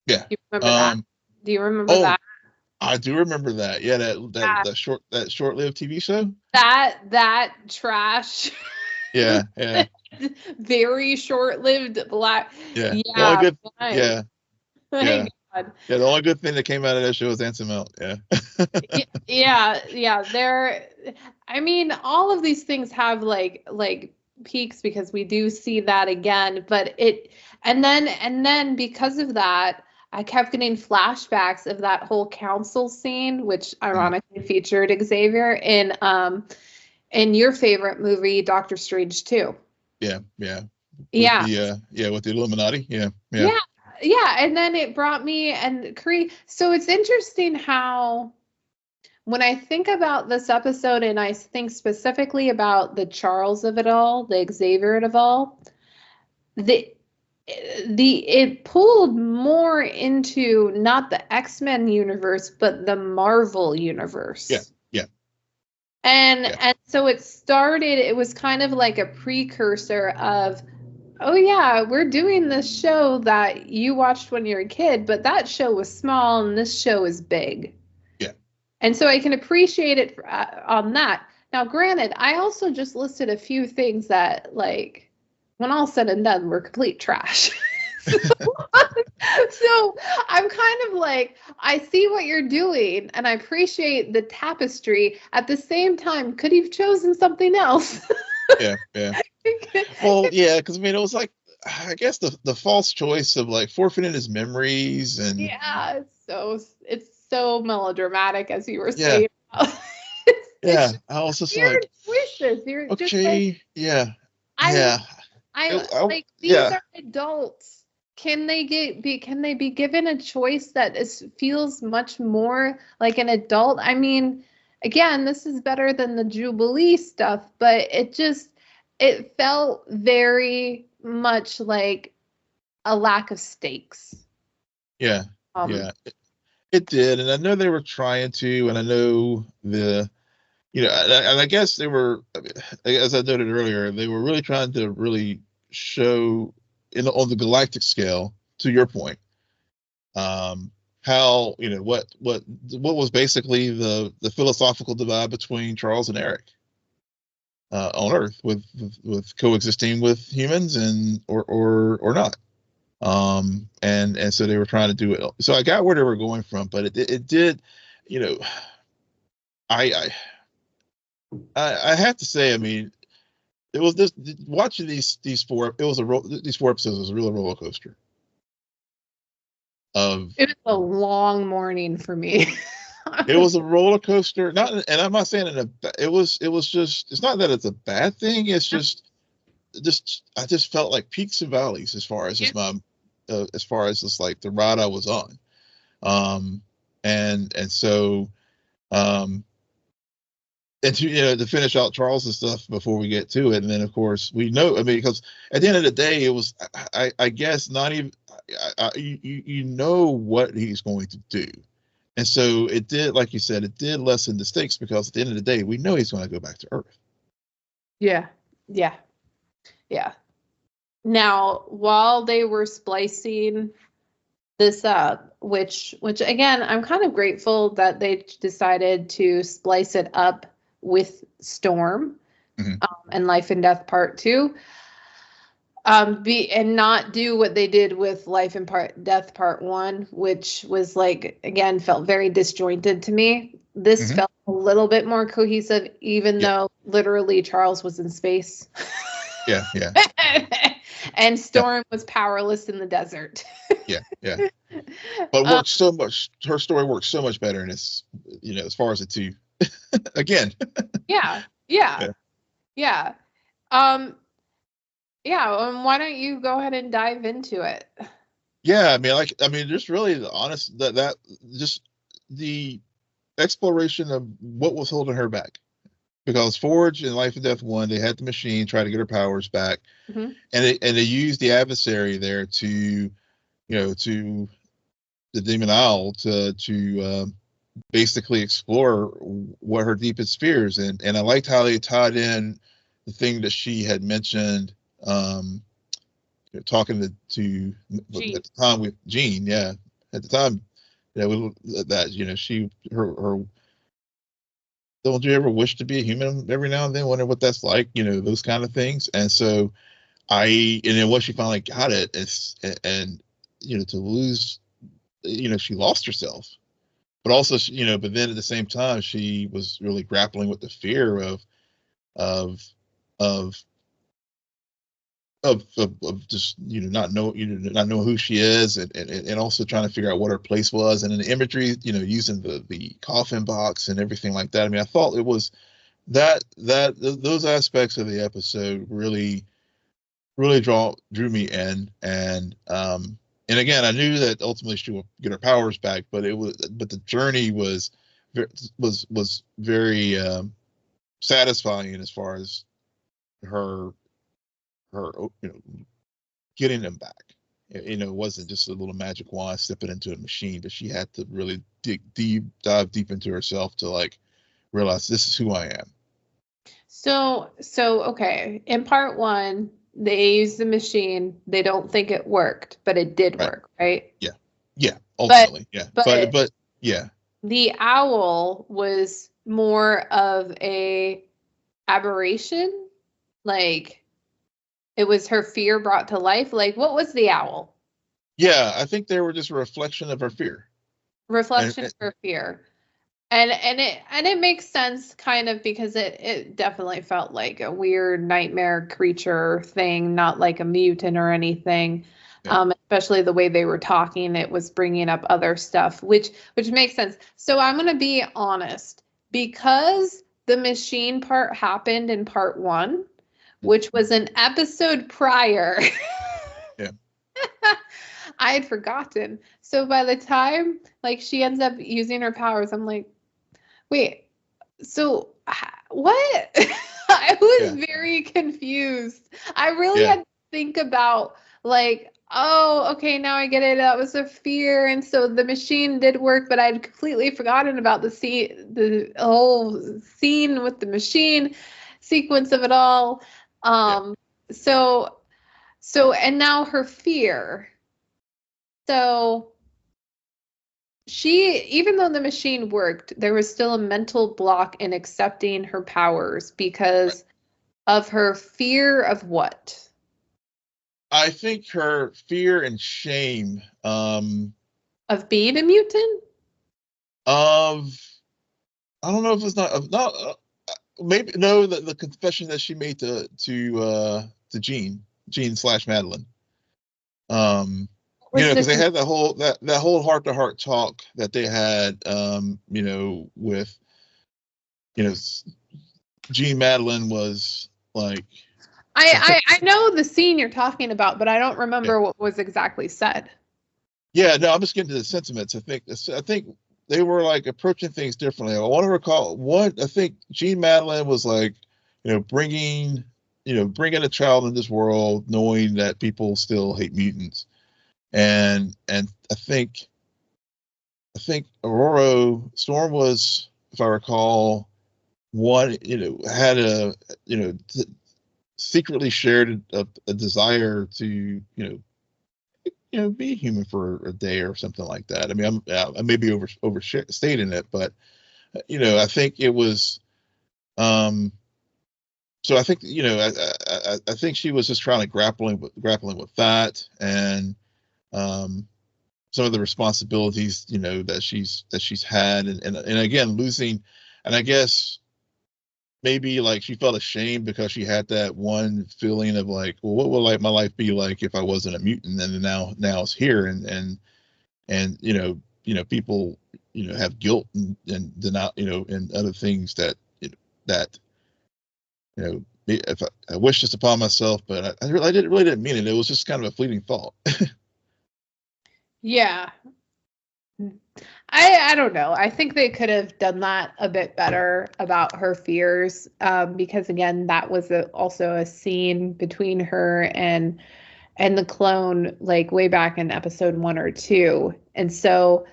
Yeah. Do you remember that? Do you remember that? I do remember that. Yeah, that short-lived TV show. That trash. Yeah, yeah, Very short-lived black. yeah. The only Yeah. good, My, yeah, my yeah, God. yeah. The only good thing that came out of that show was Anson Mount. Yeah, Yeah. I mean, all of these things have like peaks because we do see that again, but and then because of that, I kept getting flashbacks of that whole council scene, which ironically featured Xavier in your favorite movie, Doctor Strange 2. yeah, yeah. Yeah. With the Illuminati. Yeah, yeah. Yeah, and then it brought me and Kree. So it's interesting how when I think about this episode and I think specifically about the Charles of it all, the Xavier of it all, the it pulled more into not the X-Men universe, but the Marvel universe. Yeah, yeah. And so it was kind of like a precursor of, oh yeah, we're doing this show that you watched when you were a kid, but that show was small and this show is big. Yeah. And so I can appreciate it on that. Now, granted, I also just listed a few things that, like, when all said and done, were complete trash. So I'm kind of like, I see what you're doing and I appreciate the tapestry. At the same time, could you've chosen something else? Yeah. Well, yeah, because I mean, it was like, I guess the false choice of like forfeiting his memories and Yeah, it's so melodramatic, as you were saying. Yeah, I was just weird like, choices. You're okay, just like, yeah. I like these are adults. Can they be given a choice that feels much more like an adult? I mean, again, this is better than the Jubilee stuff, but it felt very much like a lack of stakes. Yeah. It did, and I know they were trying to, and I know and I guess they were, as I noted earlier, they were really trying to really show on the galactic scale, to your point, how what was basically the philosophical divide between Charles and Eric on Earth, with coexisting with humans and or not. And so they were trying to do it. So I got where they were going from, but it did, I have to say, I mean, it was this watching these four episodes was a real roller coaster. It was a long morning for me. It was a roller coaster. And I'm not saying it was just, it's not that it's a bad thing. It's just I just felt like peaks and valleys as far as as far as just like the ride I was on. And so and to finish out Charles's stuff before we get to it, and then of course we know, I mean, because at the end of the day, it was, I guess, not even, you know what he's going to do, and so it did, like you said, it did lessen the stakes, because at the end of the day, we know he's going to go back to Earth. Yeah. Now, while they were splicing this up, which again, I'm kind of grateful that they decided to splice it up with Storm, and Life and Death Part 2, and not do what they did with Life and Death Part 1, which was like, again, felt very disjointed to me. This felt a little bit more cohesive, even though literally Charles was in space. Yeah. And Storm was powerless in the desert. Yeah. But worked so much. Her story works so much better in this, as far as the two. Again. Yeah. Why don't you go ahead and dive into it? Yeah, I mean, just really the honest that just the exploration of what was holding her back. Because Forge in Life and Death 1, they had the machine try to get her powers back, and they used the adversary there to the Demon Owl to basically explore what her deepest fears, and I liked how they tied in the thing that she had mentioned, talking to Jean. at the time with Jean, at the time, that she her don't you ever wish to be a human every now and then? Wonder what that's like, those kind of things. And so and then once she finally got it, and to lose, she lost herself, but also but then at the same time she was really grappling with the fear of of just not know who she is, and also trying to figure out what her place was, and in the imagery, using the coffin box and everything like that. I mean, I thought it was those aspects of the episode really drew me in, and again, I knew that ultimately she would get her powers back, but the journey was very satisfying as far as her getting them back. It wasn't just a little magic wand stepping into a machine, but she had to really dive deep into herself to realize this is who I am. So okay, in part 1 they used the machine, they don't think it worked, but it did work, right? Yeah, ultimately. But yeah, the owl was more of a aberration, it was her fear brought to life. What was the owl? Yeah, I think they were just a reflection of her fear. Reflection of her fear. And it makes sense kind of, because it definitely felt like a weird nightmare creature thing, not like a mutant or anything. Yeah. Especially the way they were talking, it was bringing up other stuff, which makes sense. So I'm going to be honest, because the machine part happened in part 1, which was an episode prior. Yeah. I had forgotten. So by the time she ends up using her powers, I'm like, wait, so what? I was very confused. I really had to think about oh, okay, now I get it. That was a fear. And so the machine did work, but I'd completely forgotten about the whole scene with the machine sequence of it all. So and now her fear. So even though the machine worked, there was still a mental block in accepting her powers because of her fear of what? I think her fear and shame. Of being a mutant? I don't know if it's not maybe no, the confession that she made to Jean / Madelyne. Because they had that whole heart-to-heart talk that they had, with, Jean Madelyne was like. I know the scene you're talking about, but I don't remember what was exactly said. Yeah, no, I'm just getting to the sentiments. I think they were approaching things differently. I want to recall what I think Jean Madelyne was bringing a child in this world, knowing that people still hate mutants. And I think Aurora Storm was, if I recall, one had secretly shared a desire to be human for a day or something like that. I mean, I may be overstating it, but I think it was. So I think I think she was just trying to grappling with that, and some of the responsibilities that she's had, and again losing, and I guess maybe she felt ashamed because she had that one feeling of well, what would my life be like if I wasn't a mutant, and now it's here, and people have guilt and deny and other things that if I wish this upon myself, but I really didn't mean it. It was just kind of a fleeting thought. Yeah. I don't know. I think they could have done that a bit better about her fears, because again, that was also a scene between her and the clone, way back in episode 1 or 2, and so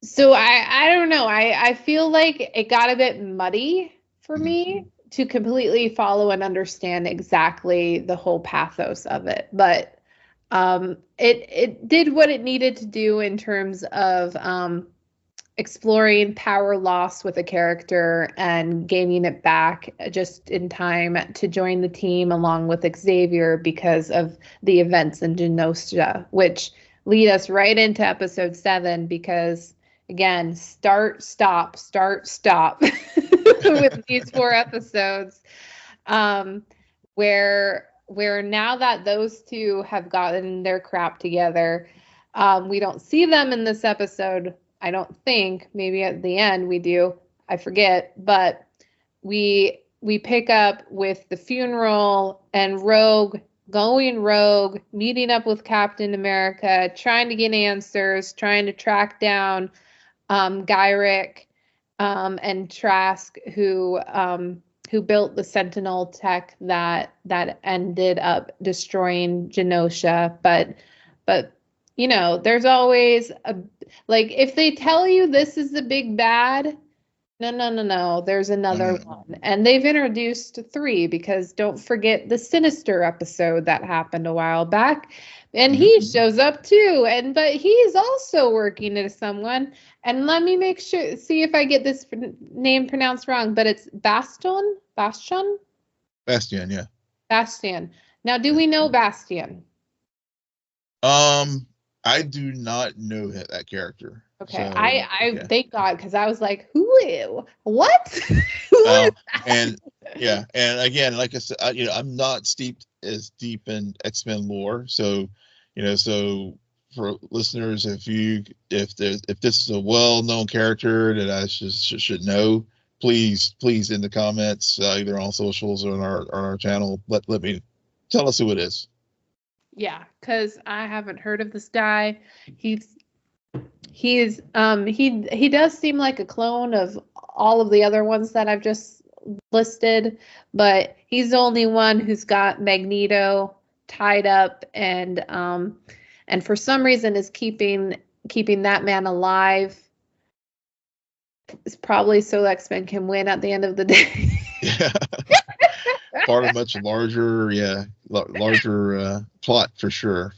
I don't know. I feel like it got a bit muddy for me to completely follow and understand exactly the whole pathos of it, but It did what it needed to do in terms of exploring power loss with a character and gaining it back just in time to join the team along with Xavier because of the events in Genosha, which lead us right into episode 7 because again, start, stop with these 4 episodes. Where now that those two have gotten their crap together, we don't see them in this episode. I don't think. Maybe at the end we do. I forget. But we pick up with the funeral and Rogue going rogue, meeting up with Captain America, trying to get answers, trying to track down Gyrick and Trask, who built the Sentinel tech that ended up destroying Genosha. But you know, there's always like if they tell you this is the big bad, no, there's another one. And they've introduced 3 because don't forget the Sinister episode that happened a while back. And he shows up too. But he's also working as someone. And let me see if I get this name pronounced wrong, but it's Bastion, yeah. Bastion. Now, do we know Bastion? I do not know that character. Okay, so, I thank God, because I was like, what? And again, like I said, I'm not steeped as deep in X-Men lore, so for listeners, if this is a well-known character that I should know, please in the comments, either on socials or on our channel, let me tell us who it is. Yeah, because I haven't heard of this guy. He does seem like a clone of all of the other ones that I've just listed, but he's the only one who's got Magneto tied up and for some reason is keeping that man alive. It's probably so X-Men can win at the end of the day. Yeah. Part of much larger plot for sure.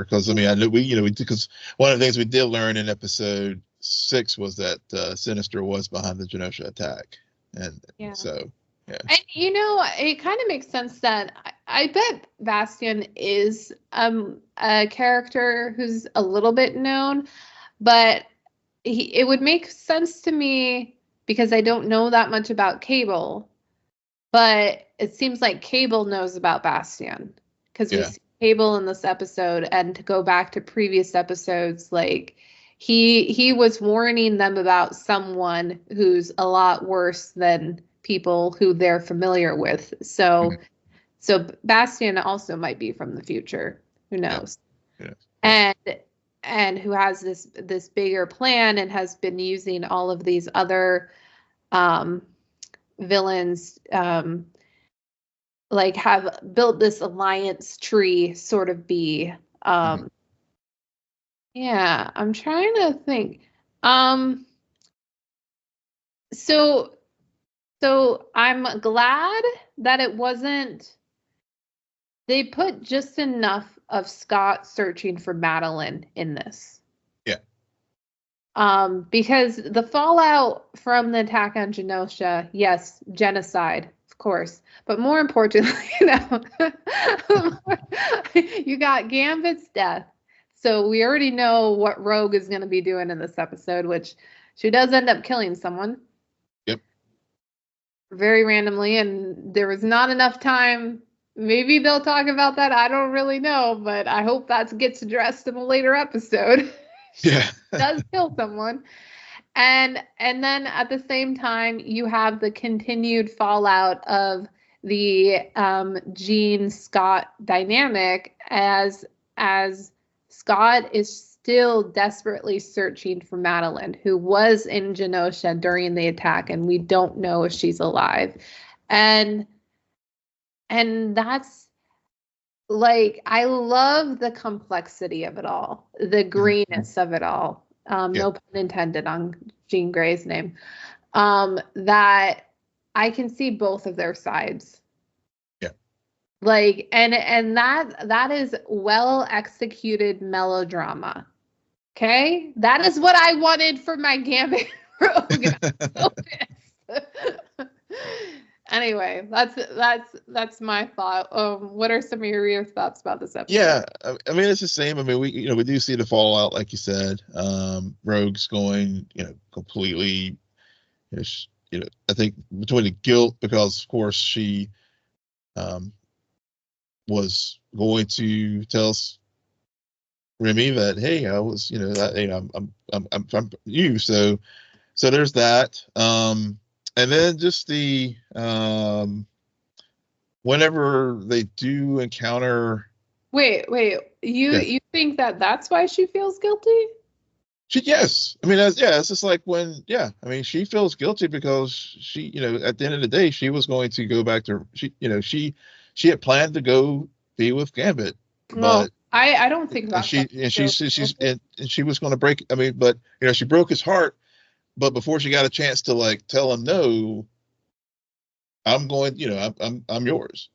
Because I mean, I know because one of the things we did learn in episode 6 was that Sinister was behind the Genosha attack, and so yeah. And it kind of makes sense that I bet Bastion is a character who's a little bit known, but it would make sense to me because I don't know that much about Cable. But it seems like Cable knows about Bastion because we see Cable in this episode, and to go back to previous episodes, like he was warning them about someone who's a lot worse than people who they're familiar with. So Bastion also might be from the future. Who knows? Yeah. And who has this bigger plan and has been using all of these other villains like have built this alliance tree sort of be yeah, I'm trying to think. So I'm glad that it wasn't, they put just enough of Scott searching for Madelyne in this. Yeah. Because the fallout from the attack on Genosha, yes, genocide, of course, but more importantly, you got Gambit's death. So we already know what Rogue is going to be doing in this episode, which she does end up killing someone. Yep. Very randomly, and there was not enough time. Maybe they'll talk about that. I don't really know, but I hope that gets addressed in a later episode. Yeah. Does kill someone. And then at the same time, you have the continued fallout of the Jean Scott dynamic as Scott is still desperately searching for Madelyne, who was in Genosha during the attack, and we don't know if she's alive. And that's like, I love the complexity of it all, the grayness of it all. No pun intended on Jean Grey's name. That I can see both of their sides. Yeah. Like, and that is well executed melodrama. Okay, that is what I wanted for my Gambit Rogue. I'm so pissed. Anyway, that's my thought. What are some of your thoughts about this episode? Yeah, I mean it's the same. I mean we do see the fallout, like you said. Rogue's going completely. I think between the guilt, because of course she was going to tell Remy that, hey, I was I'm you, so there's that. And then just the whenever they do encounter. Wait, you think that's why she feels guilty? Yes. I mean, it's just like when, I mean, she feels guilty because she, at the end of the day, she was going to go back to, she had planned to go be with Gambit, Well, but I don't think that's she was going to break. I mean, but she broke his heart, but before she got a chance to like tell him no, I'm going, I'm yours.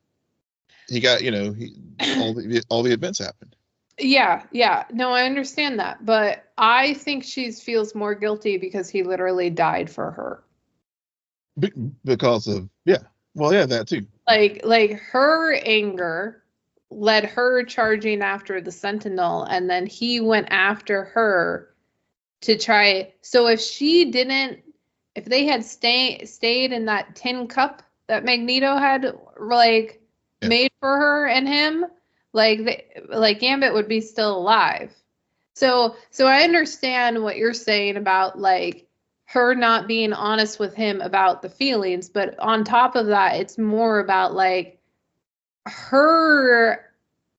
He got, all the events happened. Yeah. No, I understand that, but I think she feels more guilty because he literally died for her. Because of that too. Like her anger led her charging after the Sentinel, and then he went after her to try. So if they had stayed in that tin cup that Magneto had made for her and him, like Gambit would be still alive. So I understand what you're saying about like her not being honest with him about the feelings, but on top of that, it's more about like her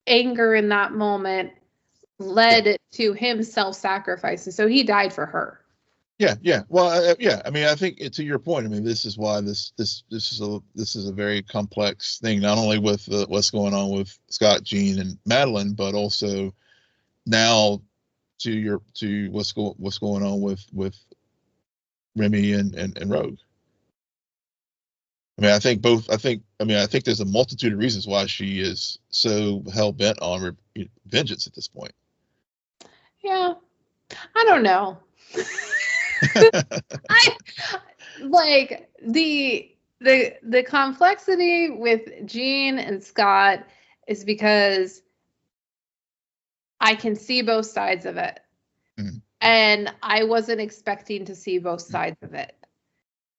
anger in that moment led to him self-sacrificing. So he died for her. Yeah. Well, I mean, I think to your point. I mean, this is why this is a very complex thing. Not only with what's going on with Scott, Jean, and Madelyne, but also now to what's going on with Remy and Rogue. I mean, I think there's a multitude of reasons why she is so hell bent on vengeance at this point. Yeah, I don't know. I like the complexity with Jean and Scott is because I can see both sides of it. Mm-hmm. And I wasn't expecting to see both sides of it.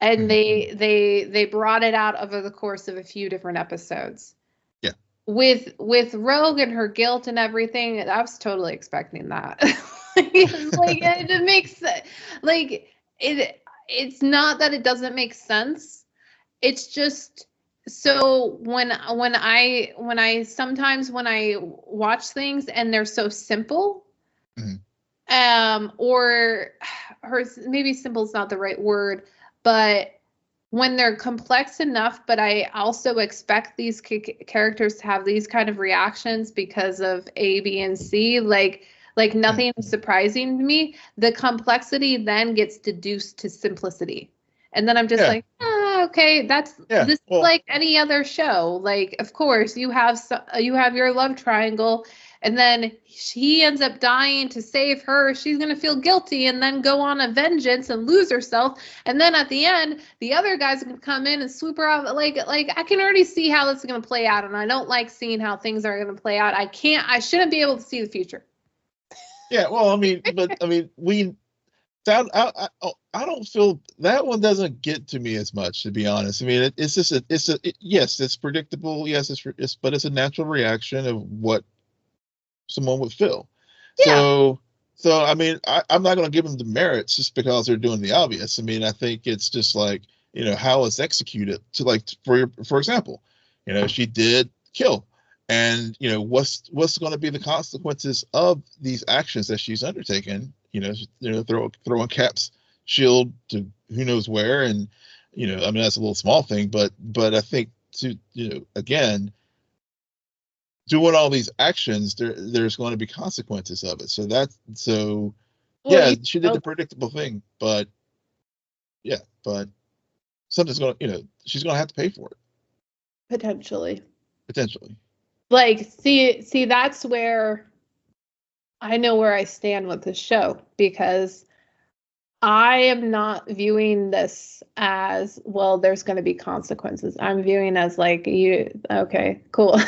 And they brought it out over the course of a few different episodes. Yeah. With Rogue and her guilt and everything, I was totally expecting that. It makes like it's not that it doesn't make sense. It's just so when I sometimes when I watch things and they're so simple, or maybe simple is not the right word, but when they're complex enough, but I also expect these characters to have these kind of reactions because of A, B, and C, like nothing is surprising to me. The complexity then gets deduced to simplicity. And then I'm just like, okay, this is like any other show. Like, of course, you have your love triangle, and then he ends up dying to save her. She's going to feel guilty and then go on a vengeance and lose herself. And then at the end, the other guys are going to come in and swoop her out. Like I can already see how this is going to play out. And I don't like seeing how things are going to play out. I shouldn't be able to see the future. Yeah, well, I mean, I don't feel that one doesn't get to me as much, to be honest. I mean, yes, it's predictable. Yes, but it's a natural reaction of what someone would feel. Yeah. So I mean, I'm not going to give them the merits just because they're doing the obvious. I mean, I think it's just like, how it's executed. To like, for example, she did kill. And what's going to be the consequences of these actions that she's undertaken? Throwing Cap's shield to who knows where, and I mean that's a little small thing, but I think to again, doing all these actions, there's going to be consequences of it. She did the predictable thing, but something's going she's going to have to pay for it potentially. Potentially. Like, see, that's where I know where I stand with this show, because I am not viewing this as, well, there's going to be consequences. I'm viewing as like, okay, cool.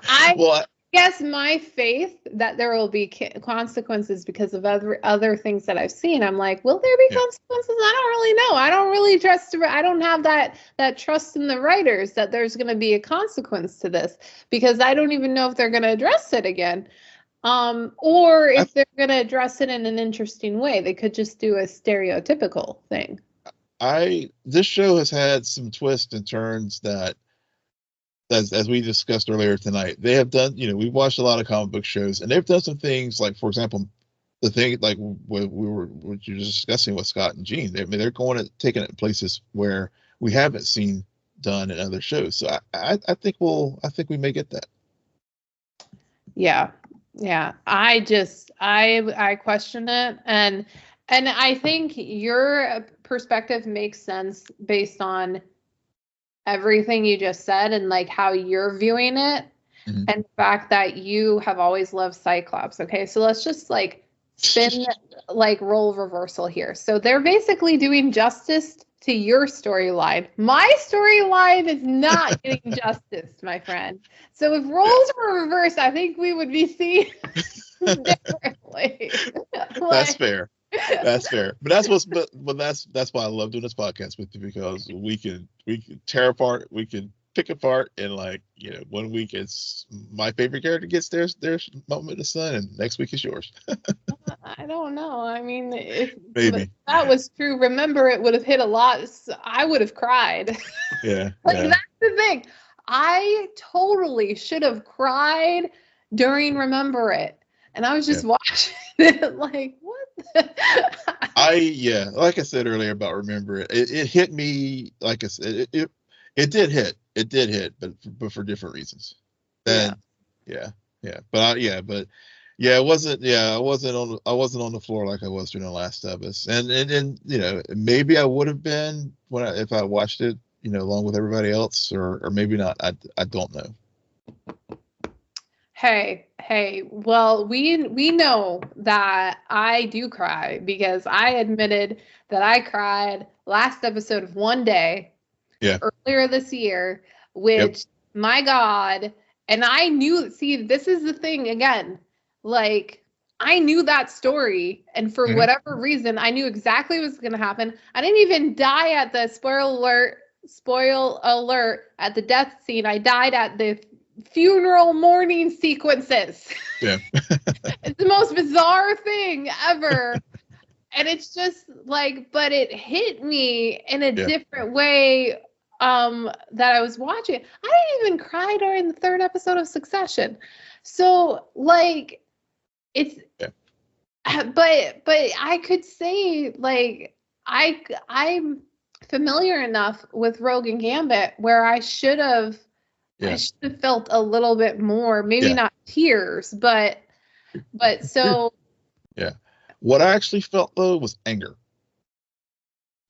I guess my faith that there will be consequences because of other things that I've seen. I'm like, will there be consequences? I don't really know. I don't really trust. I don't have that trust in the writers that there's going to be a consequence to this, because I don't even know if they're going to address it again. Or if they're going to address it in an interesting way. They could just do a stereotypical thing. This show has had some twists and turns that, as we discussed earlier tonight, they have done, we've watched a lot of comic book shows, and they've done some things like, for example, the thing like what you were discussing with Scott and Gene. They're taking it in places where we haven't seen done in other shows. So I think we may get that. Yeah. Yeah, I question it, and I think your perspective makes sense based on everything you just said and like how you're viewing it, and the fact that you have always loved Cyclops. Okay, so let's just like spin like role reversal here. So they're basically doing justice to your storyline. My storyline is not getting justice, my friend. So if roles were reversed, I think we would be seen differently. That's fair. That's fair. But that's why I love doing this podcast with you, because we can tear apart, we can pick apart, and like, 1 week it's my favorite character gets their moment in the sun, and next week is yours. I don't know. I mean, if maybe that was true, remember, it would have hit a lot. I would have cried. Yeah. That's the thing. I totally should have cried during Remember It. And I was just watching it like, what? Like I said earlier about Remember It, it hit me, like I said, it did hit. It did hit, but for different reasons. And it wasn't. I wasn't on the floor like I was during The Last of Us, and maybe I would have been if I watched it, along with everybody else, or maybe not. I don't know. Hey, well, we know that I do cry, because I admitted that I cried last episode of One Day earlier this year, which, my God, and I knew, see, this is the thing again, like, I knew that story, and for whatever reason, I knew exactly what was going to happen. I didn't even die at the spoil alert at the death scene. I died at the funeral mourning sequences. Yeah. It's the most bizarre thing ever. And it's just like, but it hit me in a different way that I was watching. I didn't even cry during the 3rd episode of Succession. So like it's but I could say, like, I'm familiar enough with Rogue and Gambit where I should have felt a little bit more, maybe not tears, but so. Yeah. What I actually felt though was anger.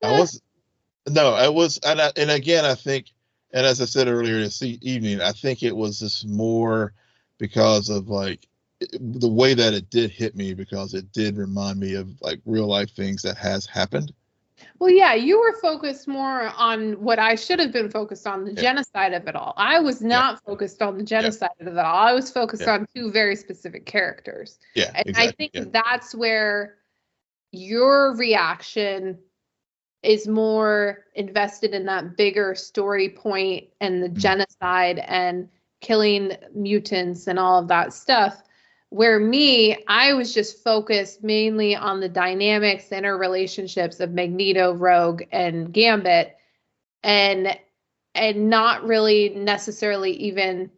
I was, and again, I think, and as I said earlier this evening, I think it was just more because of like the way that it did hit me, because it did remind me of like real life things that has happened. Well, yeah, you were focused more on what I should have been focused on, the genocide of it all. I was not focused on the genocide of it all. I was focused on 2 very specific characters. Yeah, and exactly. I think that's where your reaction is more invested in that bigger story point and the genocide and killing mutants and all of that stuff. Where I was just focused mainly on the dynamics, interrelationships of Magneto, Rogue, and Gambit, and not really necessarily even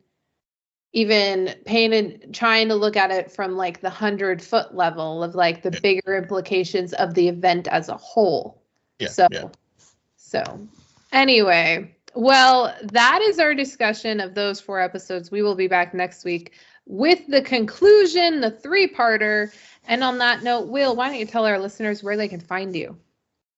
trying to look at it from like the 100-foot level of like the bigger implications of the event as a whole. So anyway, well, that is our discussion of those 4 episodes. We will be back next week with the conclusion, the 3-parter. And on that note, Will, why don't you tell our listeners where they can find you?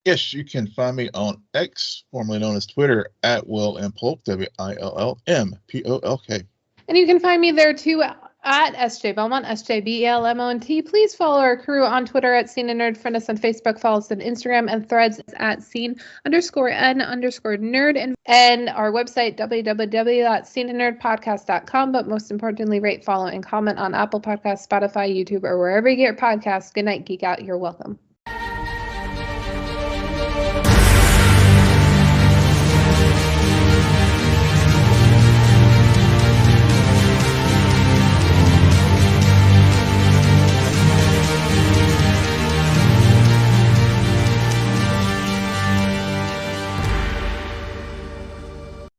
Yes, you can find me on X, formerly known as Twitter, at Will and Polk, WILLMPOLK. And you can find me there too at SJ Belmont, SJBELMONT. Please follow our crew on Twitter at SceneNNerd. Friend us on Facebook, follow us on Instagram and Threads at scene_n_nerd. And our website, www.scenennerdpodcast.com. But most importantly, rate, follow, and comment on Apple Podcasts, Spotify, YouTube, or wherever you get your podcasts. Good night, Geek Out. You're welcome.